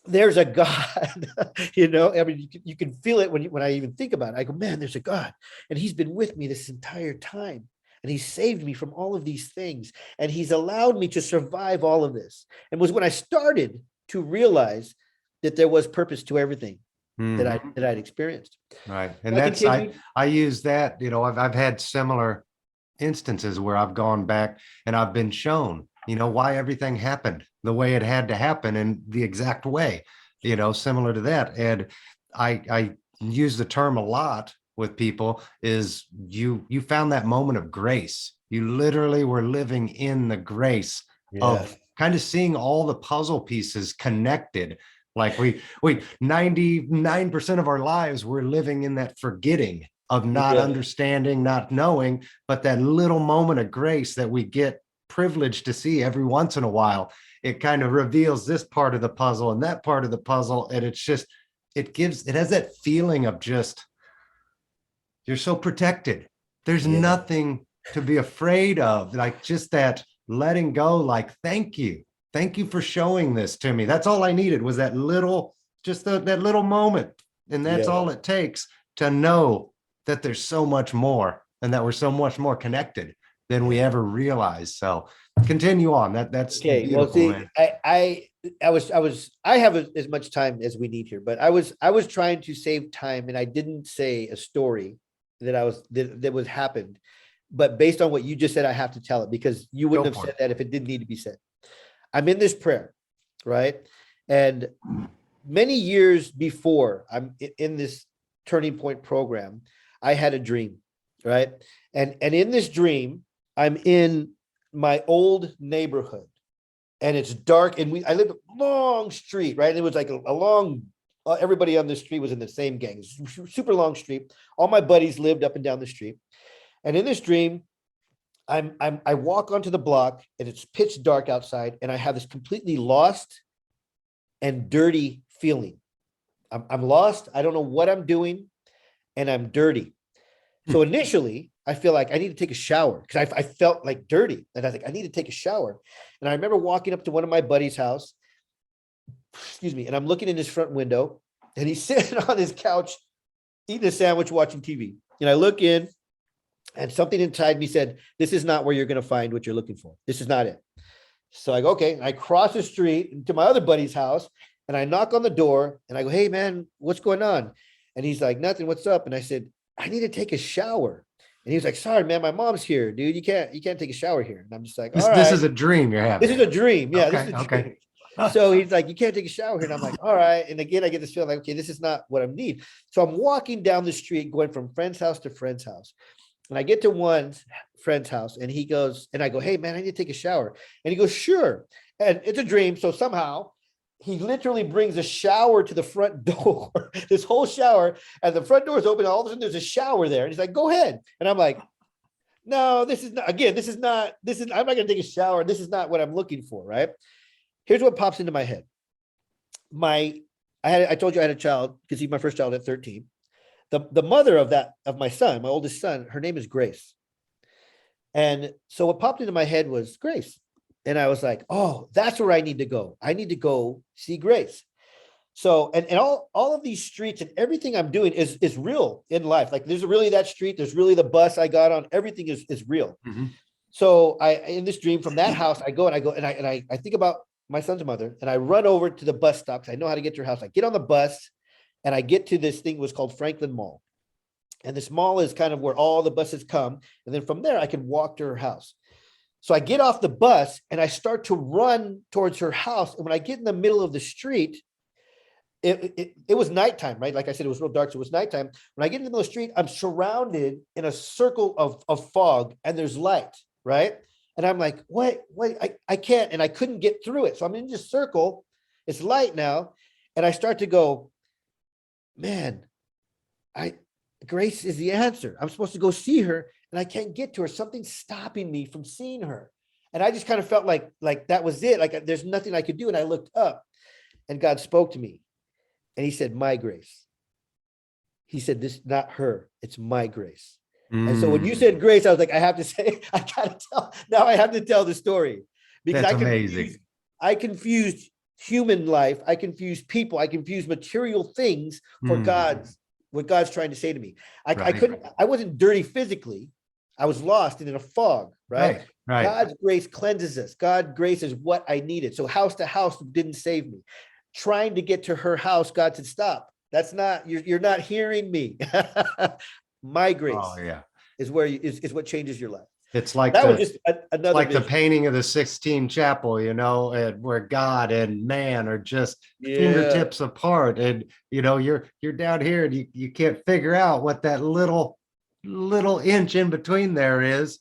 there's a God. I mean, you can feel it when I even think about it. I go, man, there's a God, and he's been with me this entire time, and he saved me from all of these things, and he's allowed me to survive all of this. And was when I started to realize that there was purpose to everything that I'd experienced. Right. And I use that, I've had similar instances where I've gone back and I've been shown, why everything happened the way it had to happen in the exact way, similar to that. And I use the term a lot with people is you found that moment of grace. You literally were living in the grace of kind of seeing all the puzzle pieces connected. Like we 99% of our lives, we're living in that forgetting of not understanding, not knowing, but that little moment of grace that we get privileged to see every once in a while, it kind of reveals this part of the puzzle and that part of the puzzle. And it's just, it has that feeling of just, you're so protected. There's nothing to be afraid of, like just that letting go, like, thank you. Thank you for showing this to me. That's all I needed was that little, just that little moment. And that's all it takes to know that there's so much more and that we're so much more connected than we ever realized. So continue on. That's okay. Well, see, man. I have as much time as we need here, but I was trying to save time, and I didn't say a story that was happened, but based on what you just said, I have to tell it because you wouldn't have said that if it didn't need to be said. I'm in this prayer, right? And many years before I'm in this turning point program, I had a dream, right? And in this dream, I'm in my old neighborhood, and it's dark, and I lived a long street, right? And it was like a long, everybody on the street was in the same gang, super long street. All my buddies lived up and down the street. And in this dream, I walk onto the block, and it's pitch dark outside, and I have this completely lost and dirty feeling. I'm lost. I don't know what I'm doing, and I'm dirty. So initially, I feel like I need to take a shower because I felt like dirty, and I think I need to take a shower. And I remember walking up to one of my buddies' house, and I'm looking in his front window, and he's sitting on his couch eating a sandwich, watching TV. And I look in, and something inside me said, this is not where you're going to find what you're looking for. This is not it. So I go, okay. And I cross the street to my other buddy's house, and I knock on the door, and I go, hey man, what's going on? And he's like, nothing, what's up? And I said, I need to take a shower. And he was like, sorry, man, my mom's here, dude. You can't take a shower here. And I'm just like, all right. This is a dream you're having. This is a dream. Yeah. Okay, this is a dream. So he's like, you can't take a shower here. And I'm like, all right. And again, I get this feeling like, okay, this is not what I need. So I'm walking down the street, going from friend's house to friend's house. And I get to one friend's house, and he goes, and I go, hey man, I need to take a shower. And he goes, sure. And it's a dream. So somehow he literally brings a shower to the front door, this whole shower, and the front door is open. All of a sudden there's a shower there. And he's like, go ahead. And I'm like, no, I'm not going to take a shower. This is not what I'm looking for. Right. Here's what pops into my head. I told you I had a child, because he's my first child at 13. The mother of my son, my oldest son, her name is Grace. And so what popped into my head was Grace. And I was like, oh, that's where I need to go. I need to go see Grace. So, and all of these streets and everything I'm doing is real in life. Like there's really that street, there's really the bus I got on, everything is real. Mm-hmm. So in this dream from that house, I think about my son's mother, and I run over to the bus stop because I know how to get to her house. I get on the bus, and I get to this thing was called Franklin Mall. And this mall is kind of where all the buses come. And then from there, I can walk to her house. So I get off the bus, and I start to run towards her house. And when I get in the middle of the street, it was nighttime, right? Like I said, it was real dark, so it was nighttime. When I get into the street, I'm surrounded in a circle of fog, and there's light, right? And I'm like, wait, I can't, and I couldn't get through it. So I'm in this circle, it's light now, and I start to go, man, Grace is the answer. I'm supposed to go see her, and I can't get to her. Something's stopping me from seeing her. And I just kind of felt like that was it. Like there's nothing I could do. And I looked up and God spoke to me and he said, my grace. He said, this, not her, it's my grace. And so when you said grace, I was like, I have to say, I gotta tell, now I have to tell the story because That's amazing. I confused human life. I confused people. I confused material things for what God's trying to say to me. I wasn't dirty physically. I was lost and in a fog, right? Right. God's grace cleanses us. God's grace is what I needed. So house to house didn't save me. Trying to get to her house, God said, stop. That's not, you're not hearing me. My grace is where is what changes your life. It's like that was just another like vision. the painting of the Sistine Chapel, and where God and man are just fingertips apart. And you're down here and you can't figure out what that little inch in between there is.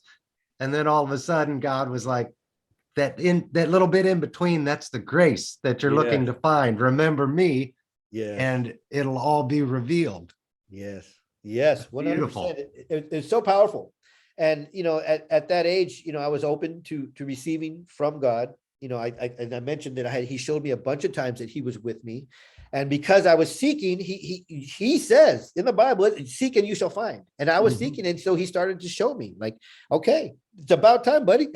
And then all of a sudden God was like, that little bit in between, that's the grace that you're looking to find. Remember me, and it'll all be revealed. Yes, 100%. Beautiful. It's so powerful. And at that age, I was open to receiving from God. I mentioned that he showed me a bunch of times that he was with me, and because I was seeking, he says in the Bible, seek and you shall find. And I was seeking, and so he started to show me, like, okay, it's about time, buddy.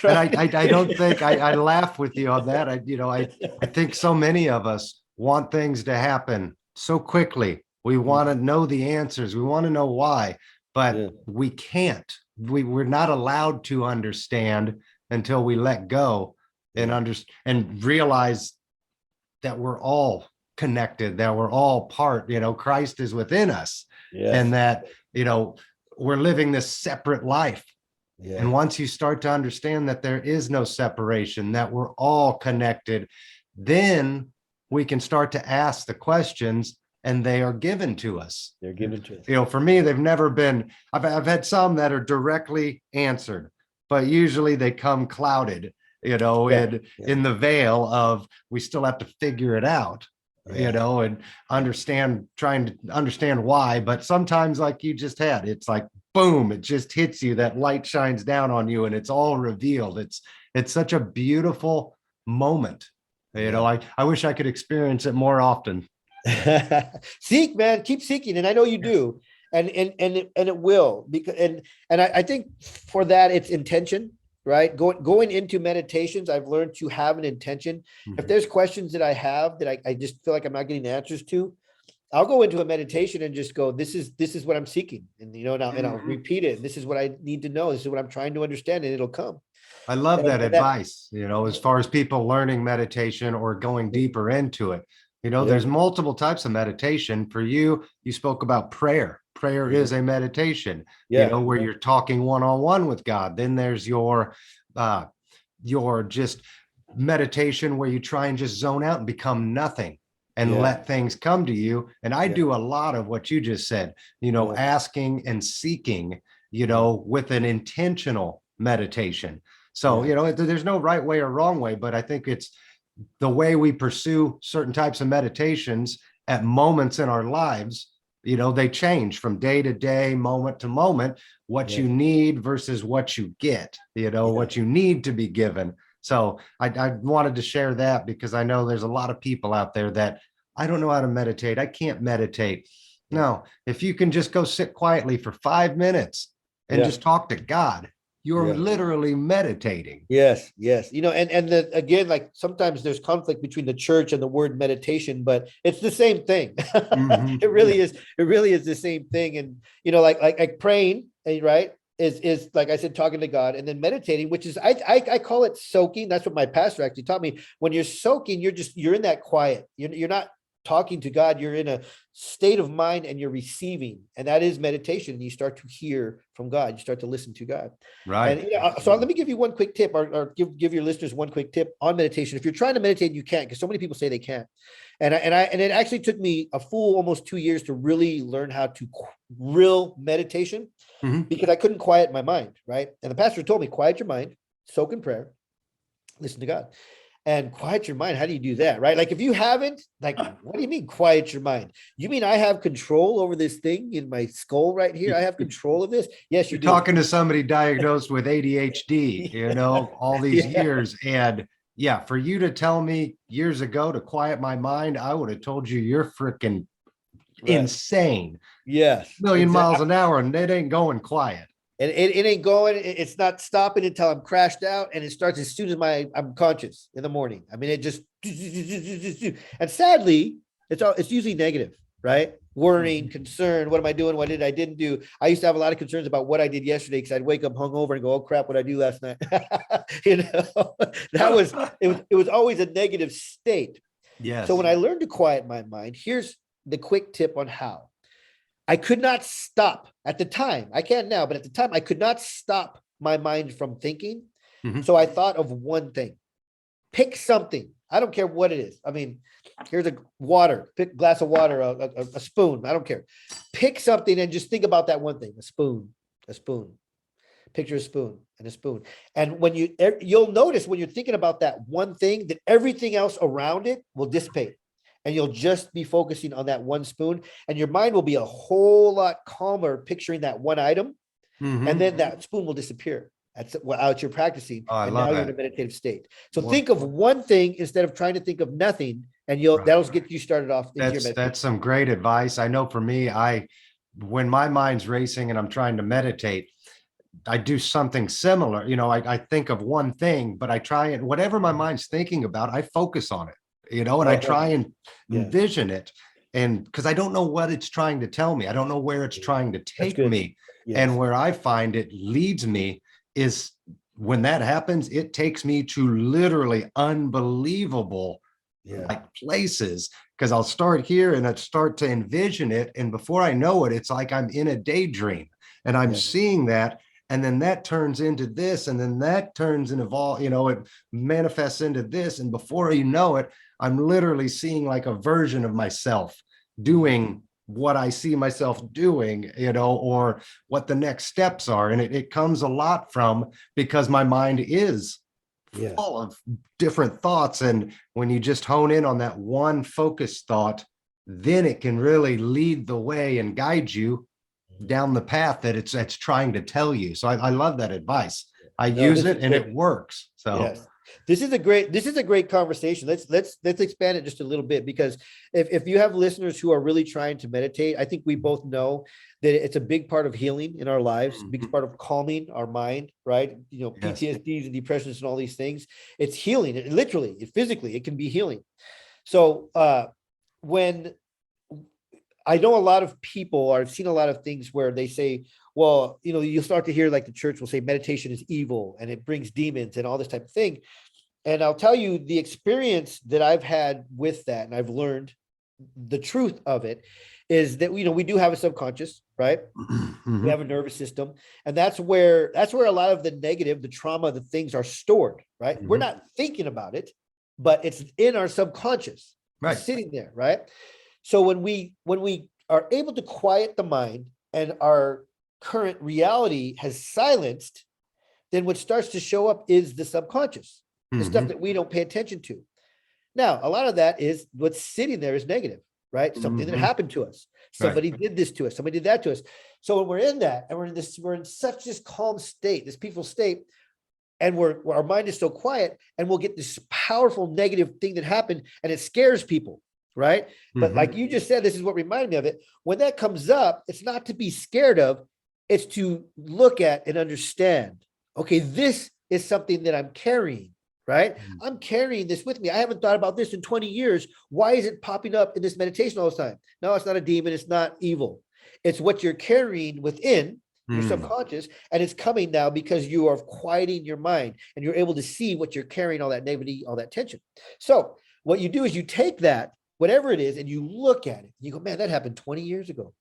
Right? And I don't think I laugh with you on that. I think so many of us want things to happen so quickly. We want to know the answers. We want to know why, but we can't. We're not allowed to understand until we let go and realize that we're all connected, that we're all part. Christ is within us, and that we're living this separate life. And once you start to understand that there is no separation, that we're all connected, then we can start to ask the questions, and they are given to us. They're given to us. For me, they've never been, I've had some that are directly answered, but usually they come clouded, in the veil of, we still have to figure it out, and trying to understand why. But sometimes, like you just had, it's like, boom, it just hits you, that light shines down on you and it's all revealed. It's such a beautiful moment. I wish I could experience it more often. Seek, man, keep seeking. And I know you do. And it will, because, and I think for that, it's intention, right? Going into meditations, I've learned to have an intention. If there's questions that I have that I just feel like I'm not getting answers to, I'll go into a meditation and just go, this is what I'm seeking. And, and I'll repeat it. This is what I need to know. This is what I'm trying to understand, and it'll come. I love that advice, as far as people learning meditation or going deeper into it. There's multiple types of meditation. For you spoke about prayer. Prayer is a meditation, where you're talking one-on-one with God. Then there's your just meditation where you try and just zone out and become nothing and let things come to you. And I do a lot of what you just said, asking and seeking, with an intentional meditation. So, there's no right way or wrong way, but I think it's the way we pursue certain types of meditations at moments in our lives. They change from day to day, moment to moment, what you need versus what you get, what you need to be given. So I wanted to share that, because I know there's a lot of people out there that, I don't know how to meditate. I can't meditate. No, if you can just go sit quietly for 5 minutes and just talk to God, you're literally meditating. Yes. Again, like sometimes there's conflict between the church and the word meditation, but it's the same thing. It really is. It really is the same thing. And, like praying, right, is like I said, talking to God, and then meditating, which is, I call it soaking. That's what my pastor actually taught me. When you're soaking, you're in that quiet. You're not talking to God, you're in a state of mind and you're receiving, and that is meditation. You start to hear from God, you start to listen to God. Right. And so let me give you one quick tip, or give your listeners one quick tip on meditation. If you're trying to meditate, you can't, because so many people say they can't. And it actually took me a full almost 2 years to really learn how to real meditation, because I couldn't quiet my mind, right? And the pastor told me, quiet your mind, soak in prayer, listen to God. And quiet your mind. How do you do that? Right? Like if you haven't, like, what do you mean quiet your mind? You mean I have control over this thing in my skull right here? I have control of this? Yes, you You're do. talking to somebody diagnosed with ADHD, Yeah. all these Yeah. years. And yeah, for you to tell me years ago to quiet my mind, I would have told you you're freaking Right. insane. Yes. Million Exactly. miles an hour and it ain't going quiet. And it ain't going, it's not stopping until I'm crashed out. And it starts as soon as I'm conscious in the morning. I mean, it just, and sadly, it's usually negative, right? Worrying, concern, what am I doing? What did I didn't do? I used to have a lot of concerns about what I did yesterday because I'd wake up hungover and go, oh crap, what I do last night? It was always a negative state. So Yes. when I learned to quiet my mind, here's the quick tip on how. I could not stop at the time. I can now, but at the time, I could not stop my mind from thinking. Mhm. So I thought of one thing. Pick something. I don't care what it is. I mean, here's a water, pick a glass of water, a spoon. I don't care. Pick something and just think about that one thing. A spoon. Picture a spoon and a spoon. And when you'll notice when you're thinking about that one thing that everything else around it will dissipate. And you'll just be focusing on that one spoon, and your mind will be a whole lot calmer picturing that one item. And then that spoon will disappear. That's what you're practicing. Oh, I And now love you're in a it. meditative state. So Well, think of one thing instead of trying to think of nothing, and that'll get you started off into your that's meditation. some great advice. I know for me, when my mind's racing and I'm trying to meditate, I do something similar. I think of one thing, but I try and whatever my mind's thinking about, I focus on it, and I try and Yeah, envision it. And because I don't know what it's trying to tell me, I don't know where it's trying to that's take good. me. Yes. And where I find it leads me is when that happens, it takes me to literally unbelievable Yeah. like places because I'll start here and I start to envision it. And before I know it, it's like I'm in a daydream and I'm Yeah. seeing that. And then that turns into this, and then that turns and evolve, it manifests into this. And before you know it, I'm literally seeing like a version of myself doing what I see myself doing, or what the next steps are. And it comes a lot from because my mind is Yeah. full of different thoughts. And when you just hone in on that one focused thought, then it can really lead the way and guide you down the path that it's trying to tell you. So I love that advice. I No, use this it is and great. it works. So Yes. This is a great conversation. Let's expand it just a little bit, because if you have listeners who are really trying to meditate, I think we both know that it's a big part of healing in our lives, big part of calming our mind, right? yes. PTSDs and depressions and all these things. It's healing. Literally, physically, it can be healing. So when I know a lot of people, or I've seen a lot of things where they say, well, you'll start to hear like the church will say meditation is evil and it brings demons and all this type of thing. And I'll tell you the experience that I've had with that, and I've learned the truth of it is that we do have a subconscious, right? We have a nervous system, and that's where a lot of the negative, the trauma, the things are stored, right? We're not thinking about it, but it's in our subconscious. Right. It's sitting there, right? So when we are able to quiet the mind and our current reality has silenced, then what starts to show up is the subconscious, the stuff that we don't pay attention to. Now, a lot of that is what's sitting there is negative, right? Something that happened to us. Somebody did this to us. Somebody did that to us. So when we're in that and we're in such this calm state, this peaceful state, and our mind is so quiet, and we'll get this powerful negative thing that happened, and it scares people, right? But like you just said, this is what reminded me of it. When that comes up, it's not to be scared of, it's to look at and understand, okay, this is something that I'm carrying, right? I'm carrying this with me. I haven't thought about this in 20 years. Why is it popping up in this meditation all the time? No, it's not a demon. It's not evil. It's what you're carrying within your subconscious, and it's coming now because you are quieting your mind and you're able to see what you're carrying, all that negativity, all that tension. So what you do is you take that, whatever it is, and you look at it. You go, man, that happened 20 years ago.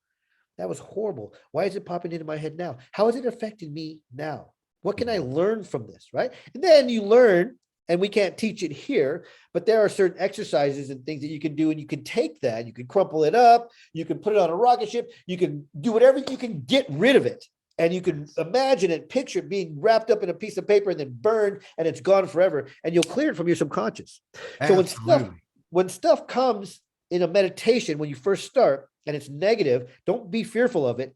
That was horrible. Why is it popping into my head now? How is it affecting me now? What can I learn from this, right? And then you learn, and we can't teach it here, but there are certain exercises and things that you can do, and you can take that, you can crumple it up, you can put it on a rocket ship, you can do whatever, you can get rid of it. And you can imagine it, picture it being wrapped up in a piece of paper and then burned, and it's gone forever. And you'll clear it from your subconscious. So Absolutely. when stuff comes in a meditation, when you first start and it's negative, don't be fearful of it.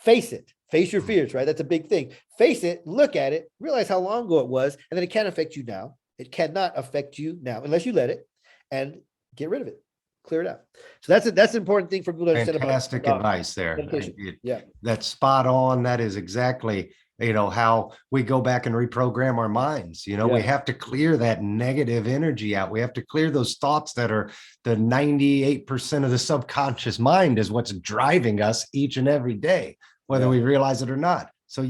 Face it. Face your fears, right? That's a big thing. Face it, look at it, realize how long ago it was, and then it can't affect you now. It cannot affect you now unless you let it, and get rid of it. Clear it out. So that's an important thing for people to understand Fantastic about advice there. meditation. Yeah. That's spot on. That is exactly, how we go back and reprogram our minds. We have to clear that negative energy out. We have to clear those thoughts that are the 98% of the subconscious mind is what's driving us each and every day, whether we realize it or not. So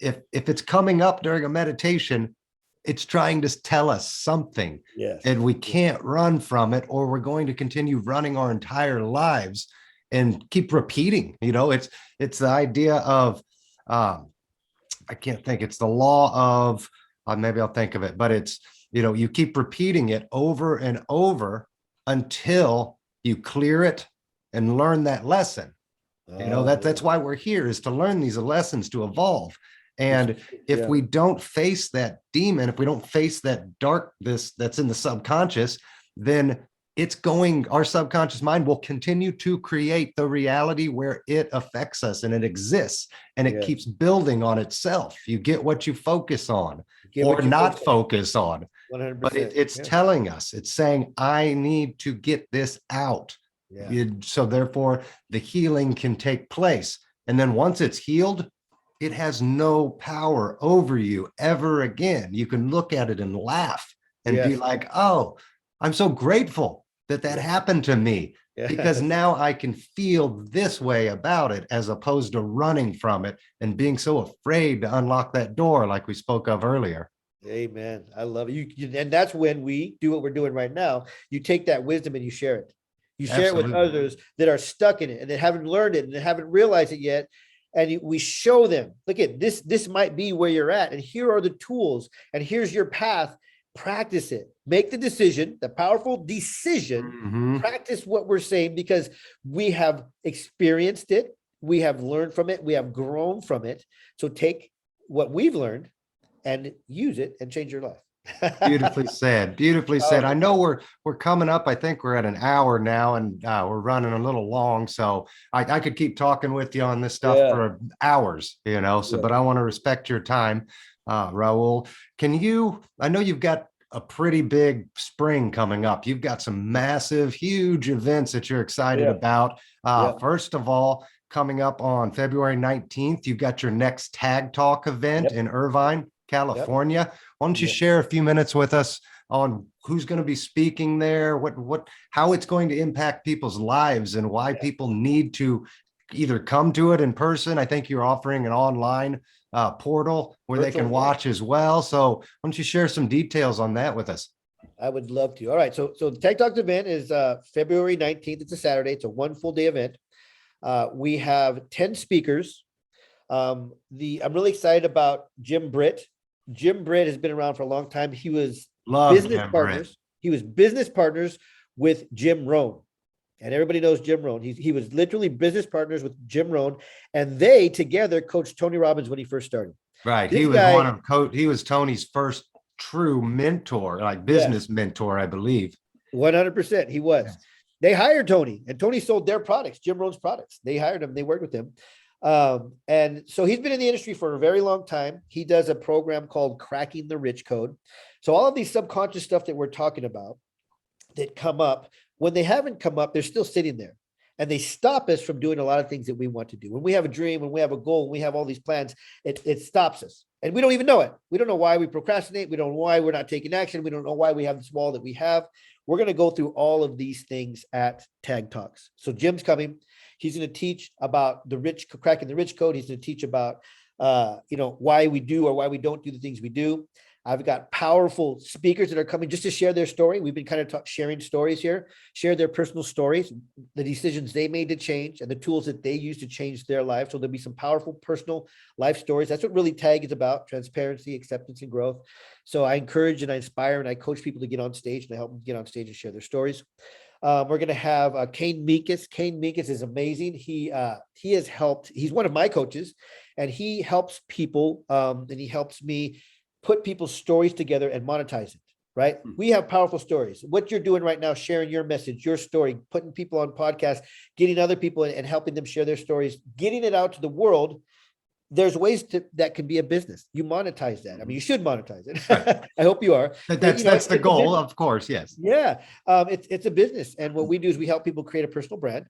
if it's coming up during a meditation, it's trying to tell us something. Yes. And we can't run from it, or we're going to continue running our entire lives and keep repeating. It's the idea of I can't think, it's the law of maybe I'll think of it, but it's you keep repeating it over and over until you clear it and learn that lesson. That's why we're here, is to learn these lessons, to evolve. And if we don't face that demon, if we don't face that darkness that's in the subconscious, then our subconscious mind will continue to create the reality where it affects us and it exists, and it keeps building on itself. You get what you focus on or not focus on. 100%. But it's telling us, it's saying, I need to get this out. So therefore the healing can take place. And then once it's healed, it has no power over you ever again. You can look at it and laugh and be like, oh, I'm so grateful that happened to me, because now I can feel this way about it, as opposed to running from it and being so afraid to unlock that door like we spoke of earlier. Amen. I love it. And that's when we do what we're doing right now. You take that wisdom and you share it. You share it with others that are stuck in it and they haven't learned it and they haven't realized it yet. And we show them, look at this, this might be where you're at. And here are the tools. And here's your path. Practice it. Make the decision, the powerful decision. Practice what we're saying, because we have experienced it. We have learned from it. We have grown from it. So take what we've learned and use it and change your life. Beautifully said. Beautifully said. I know we're coming up. I think we're at an hour now, and we're running a little long. So I could keep talking with you on this stuff for hours, but I want to respect your time. Raul, I know you've got a pretty big spring coming up. You've got some massive, huge events that you're excited about. First of all, coming up on February 19th, you've got your next Tag Talk event in Irvine, California. Why don't you share a few minutes with us on who's going to be speaking there, how it's going to impact people's lives, and why people need to either come to it in person. I think you're offering an online portal where they can watch as well. So why don't you share some details on that with us? I would love to. All right. So the Tag Talk event is February 19th. It's a Saturday. It's a 1 full day event. We have 10 speakers. I'm really excited about Jim Britt. Jim Britt has been around for a long time. He was business partners. He was business partners with Jim Rohn, and everybody knows Jim Rohn. He was literally business partners with Jim Rohn, and they together coached Tony Robbins when he first started. Right. He was Tony's first true mentor, like business mentor, I believe. 100%. He was. They hired Tony, and Tony sold their products, Jim Rohn's products. They hired him. They worked with him. And so he's been in the industry for a very long time. He does a program called Cracking the Rich Code. So all of these subconscious stuff that we're talking about that come up, when they haven't come up, they're still sitting there, and they stop us from doing a lot of things that we want to do. When we have a dream, when we have a goal, when we have all these plans, it stops us, and we don't even know it. We don't know why we procrastinate. We don't know why we're not taking action. We don't know why we have this wall that we have. We're going to go through all of these things at Tag Talks. So Jim's coming. He's going to teach about cracking the rich code. He's going to teach about, why we do or why we don't do the things we do. I've got powerful speakers that are coming just to share their story. We've been kind of sharing stories here, share their personal stories, the decisions they made to change, and the tools that they use to change their life. So there'll be some powerful personal life stories. That's what really Tag is about: transparency, acceptance, and growth. So I encourage and I inspire and I coach people to get on stage, and I help them get on stage and share their stories. We're going to have Kane Meekus. Kane Meekus is amazing. He has helped. He's one of my coaches, and he helps people. And he helps me put people's stories together and monetize it. Right? We have powerful stories. What you're doing right now, sharing your message, your story, putting people on podcasts, getting other people and helping them share their stories, getting it out to the world. There's ways that can be a business. You monetize that. I mean, you should monetize it. Right. I hope you are. That's the goal, of course. Yes. Yeah. It's a business. And what we do is we help people create a personal brand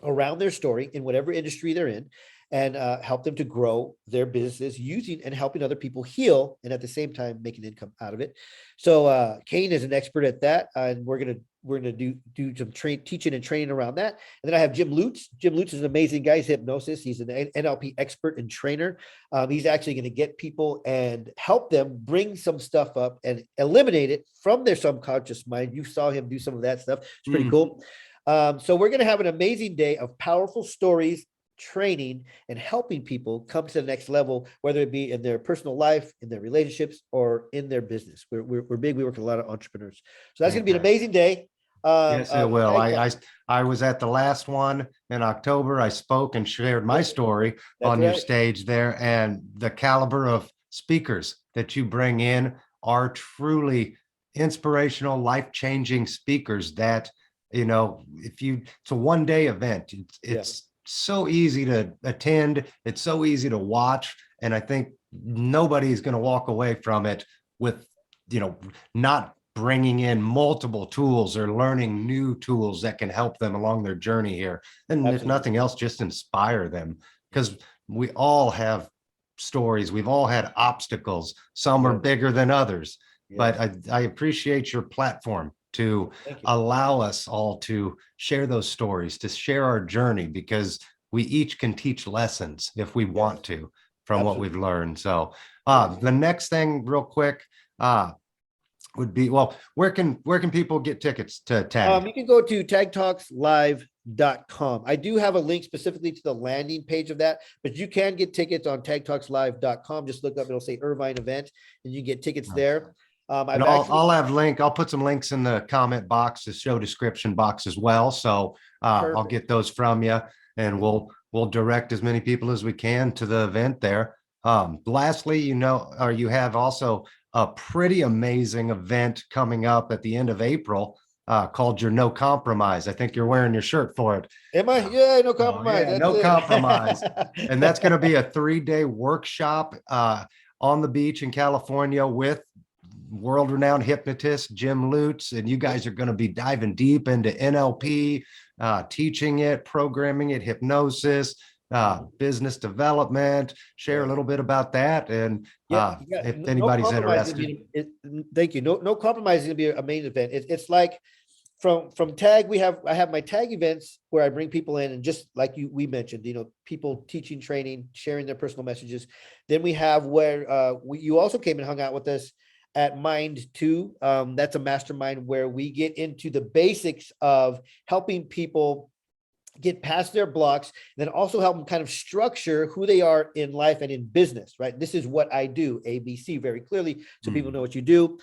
around their story in whatever industry they're in, and help them to grow their businesses using and helping other people heal, and at the same time making income out of it. So Kane is an expert at that, and we're gonna do some teaching and training around that. And then I have Jim Lutz. Jim Lutz is an amazing guy. He's hypnosis. He's an NLP expert and trainer. He's actually going to get people and help them bring some stuff up and eliminate it from their subconscious mind. You saw him do some of that stuff. It's pretty cool. So we're going to have an amazing day of powerful stories, training, and helping people come to the next level, whether it be in their personal life, in their relationships, or in their business. We're big. We work with a lot of entrepreneurs. So that's going to be an amazing day. Yes, it will. I was at the last one in October. I spoke and shared my story on your stage there, and the caliber of speakers that you bring in are truly inspirational, life-changing speakers that, it's a one-day event. It's so easy to attend. It's so easy to watch. And I think nobody's going to walk away from it with, not bringing in multiple tools or learning new tools that can help them along their journey here. And if nothing else, just inspire them, because we all have stories. We've all had obstacles. Some are bigger than others, but I appreciate your platform to allow us all to share those stories, to share our journey, because we each can teach lessons if we want to from what we've learned. So the next thing real quick, would be, where can people get tickets to Tag? You can go to tagtalkslive.com. I do have a link specifically to the landing page of that, but you can get tickets on tagtalkslive.com. Just look up, it'll say Irvine event, and you can get tickets there. I'll put some links in the comment box, the show description box as well. So I'll get those from you, and we'll direct as many people as we can to the event there. Lastly, you have also a pretty amazing event coming up at the end of April called your No Compromise. I think you're wearing your shirt for it. Am I? Yeah, no compromise. No compromise. And that's going to be a 3-day workshop on the beach in California with world-renowned hypnotist Jim Lutz. And you guys are going to be diving deep into NLP, teaching it, programming it, hypnosis, business development. Share a little bit about that, and if anybody's interested. Thank you. No compromise is going to be a main event. It's like from Tag, I have my Tag events where I bring people in, and just like we mentioned, people teaching, training, sharing their personal messages. Then we have where you also came and hung out with us at Mind 2. That's a mastermind where we get into the basics of helping people get past their blocks, and then also help them kind of structure who they are in life and in business, right? This is what I do, ABC, very clearly, so people know what you do.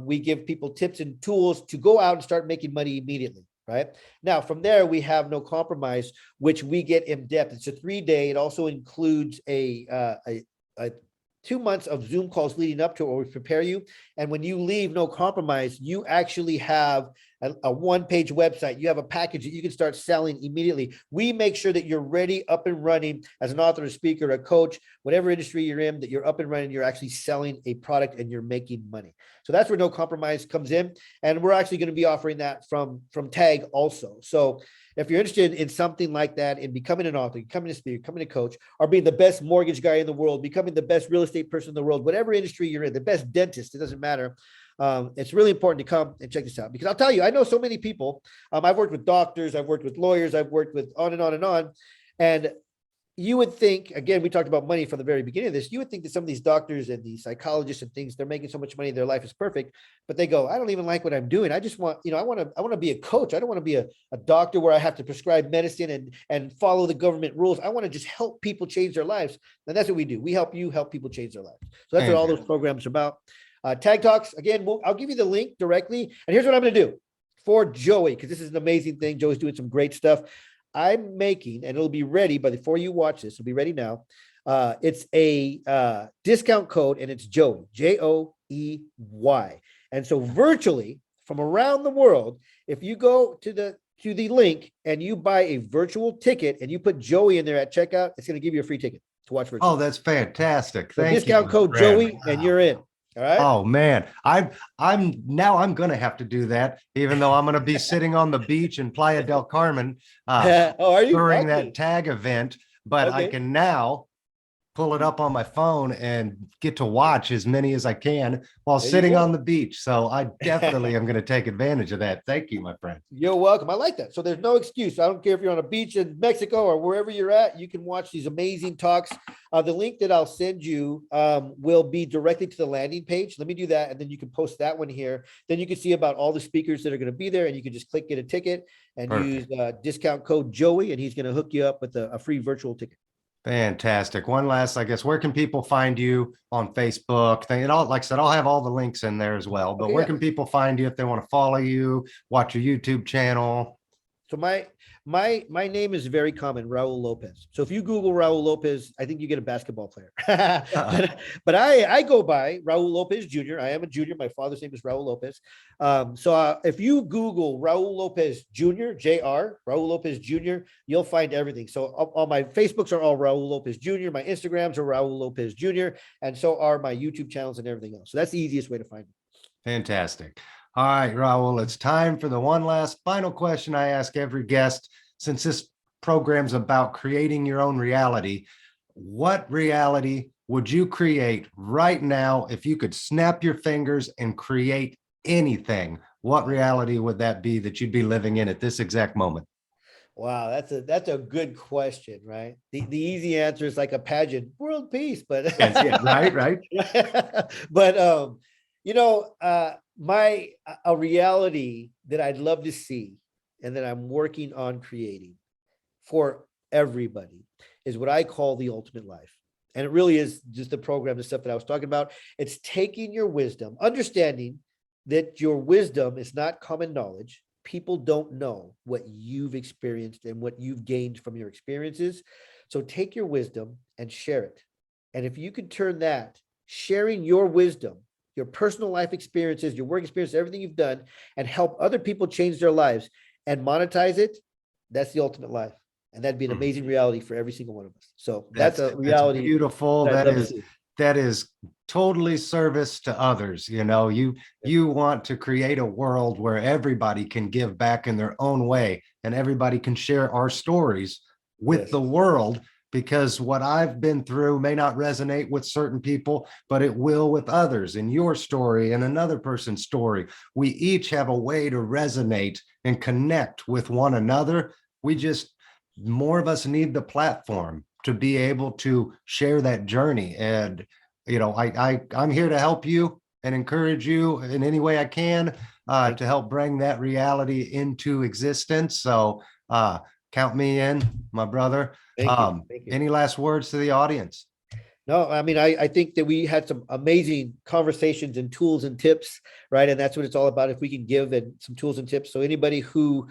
We give people tips and tools to go out and start making money immediately, right? Now, from there, we have No Compromise, which we get in depth. It's a 3-day. It also includes a 2 months of Zoom calls leading up to it, where we prepare you. And when you leave No Compromise, you actually have a one-page website. You have a package that you can start selling immediately. We make sure that you're ready, up and running as an author, a speaker, a coach, whatever industry you're in, that you're up and running, you're actually selling a product and you're making money. So that's where No Compromise comes in. And we're actually going to be offering that from Tag also. So if you're interested in something like that, in becoming an author, becoming a speaker, becoming a coach, or being the best mortgage guy in the world, becoming the best real estate person in the world, whatever industry you're in, the best dentist, it doesn't matter. It's really important to come and check this out, because I'll tell you, I know so many people. I've worked with doctors, I've worked with lawyers, I've worked with on and on and on. And you would think, again, we talked about money from the very beginning of this. You would think that some of these doctors and these psychologists and things, they're making so much money, their life is perfect, but they go, I don't even like what I'm doing. I just want, I want to be a coach. I don't want to be a doctor where I have to prescribe medicine and follow the government rules. I want to just help people change their lives. And that's what we do. We help people change their lives. So that's what all those programs are about. Tag Talks, again, I'll give you the link directly. And here's what I'm going to do. for Joey, because this is an amazing thing. Joey's doing some great stuff. I'm making, and it'll be ready, but before you watch this, it'll be ready now. It's a discount code, and it's Joey, Joey. And so virtually from around the world, if you go to the link and you buy a virtual ticket and you put Joey in there at checkout, it's going to give you a free ticket to watch virtually. Oh, that's fantastic. So Thank discount you, code Joey, and you're in. All right. Oh man, I'm gonna have to do that, even though I'm gonna be sitting on the beach in Playa del Carmen are you? during Okay. that tag event. But I can now pull it up on my phone and get to watch as many as I can while sitting on the beach. So I definitely am going to take advantage of that. Thank you, my friend. You're welcome. I like that. So there's no excuse. I don't care if you're on a beach in Mexico or wherever you're at, you can watch these amazing talks. The link that I'll send you will be directly to the landing page. Let me do that. And then you can post that one here. Then you can see about all the speakers that are going to be there, and you can just click get a ticket and use discount code Joey, and he's going to hook you up with a free virtual ticket. Fantastic. One last, I guess, where can people find you on Facebook? It all, like I said, I'll have all the links in there as well. But where can people find you if they want to follow you, watch your YouTube channel? So my name is very common, Raul Lopez. So if you Google Raul Lopez, I think you get a basketball player. But I go by Raul Lopez Jr. I am a junior. My father's name is Raul Lopez. So if you Google Raul Lopez Jr., Jr., Raul Lopez Jr., you'll find everything. So all my Facebooks are all Raul Lopez Jr. My Instagrams are Raul Lopez Jr. And so are my YouTube channels and everything else. So that's the easiest way to find me. Fantastic. All right, Raul, it's time for the one last final question I ask every guest. Since this program's about creating your own reality, what reality would you create right now if you could snap your fingers and create anything? What reality would that be that you'd be living in at this exact moment? Wow, that's a good question, right? The easy answer is like a pageant, world peace, but right. But a reality that I'd love to see and that I'm working on creating for everybody is what I call the ultimate life. And it really is just the program, the stuff that I was talking about. It's taking your wisdom, understanding that your wisdom is not common knowledge. People don't know what you've experienced and what you've gained from your experiences. So take your wisdom and share it. And if you could turn that, sharing your wisdom, your personal life experiences, your work experience, everything you've done, and help other people change their lives and monetize it, that's the ultimate life. And that'd be an amazing reality for every single one of us. So that's a reality. That's beautiful. That is totally service to others. You want to create a world where everybody can give back in their own way and everybody can share our stories with the world, because what I've been through may not resonate with certain people, but it will with others. In your story and another person's story, we each have a way to resonate and connect with one another. More of us need the platform to be able to share that journey. And, I'm here to help you and encourage you in any way I can to help bring that reality into existence. So count me in, my brother. Thank you. Any last words to the audience? No, I mean, I think that we had some amazing conversations and tools and tips, right? And that's what it's all about. If we can give and some tools and tips. So anybody who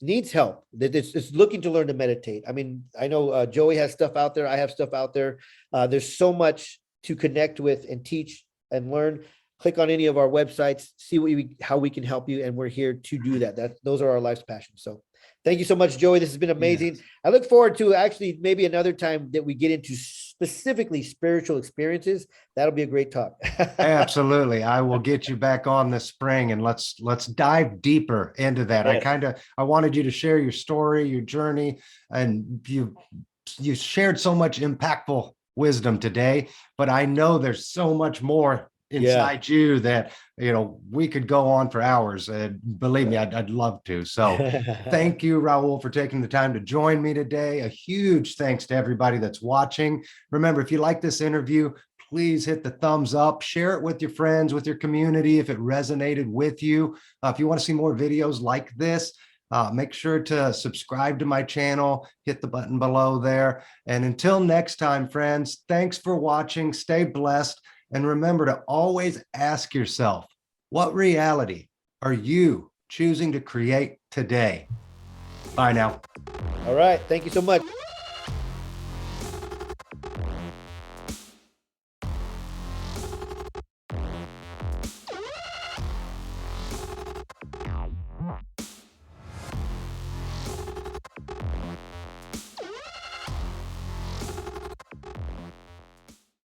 needs help, that is looking to learn to meditate. I mean, I know Joey has stuff out there. I have stuff out there. There's so much to connect with and teach and learn. Click on any of our websites, see how we can help you. And we're here to do that. Those are our life's passions. So thank you so much, Joey. This has been amazing. Yes. I look forward to actually maybe another time that we get into specifically spiritual experiences. That'll be a great talk. Absolutely. I will get you back on this spring and let's dive deeper into that. Yes. I wanted you to share your story, your journey, and you shared so much impactful wisdom today, but I know there's so much more inside you that we could go on for hours, and believe me, I'd love to. So thank you, Raul, for taking the time to join me today. A huge thanks to everybody that's watching. Remember, if you like this interview, please hit the thumbs up, share it with your friends, with your community if it resonated with you. If you want to see more videos like this, make sure to subscribe to my channel, hit the button below there. And until next time, friends, thanks for watching. Stay blessed. And remember to always ask yourself, what reality are you choosing to create today. Bye now. All right. Thank you so much.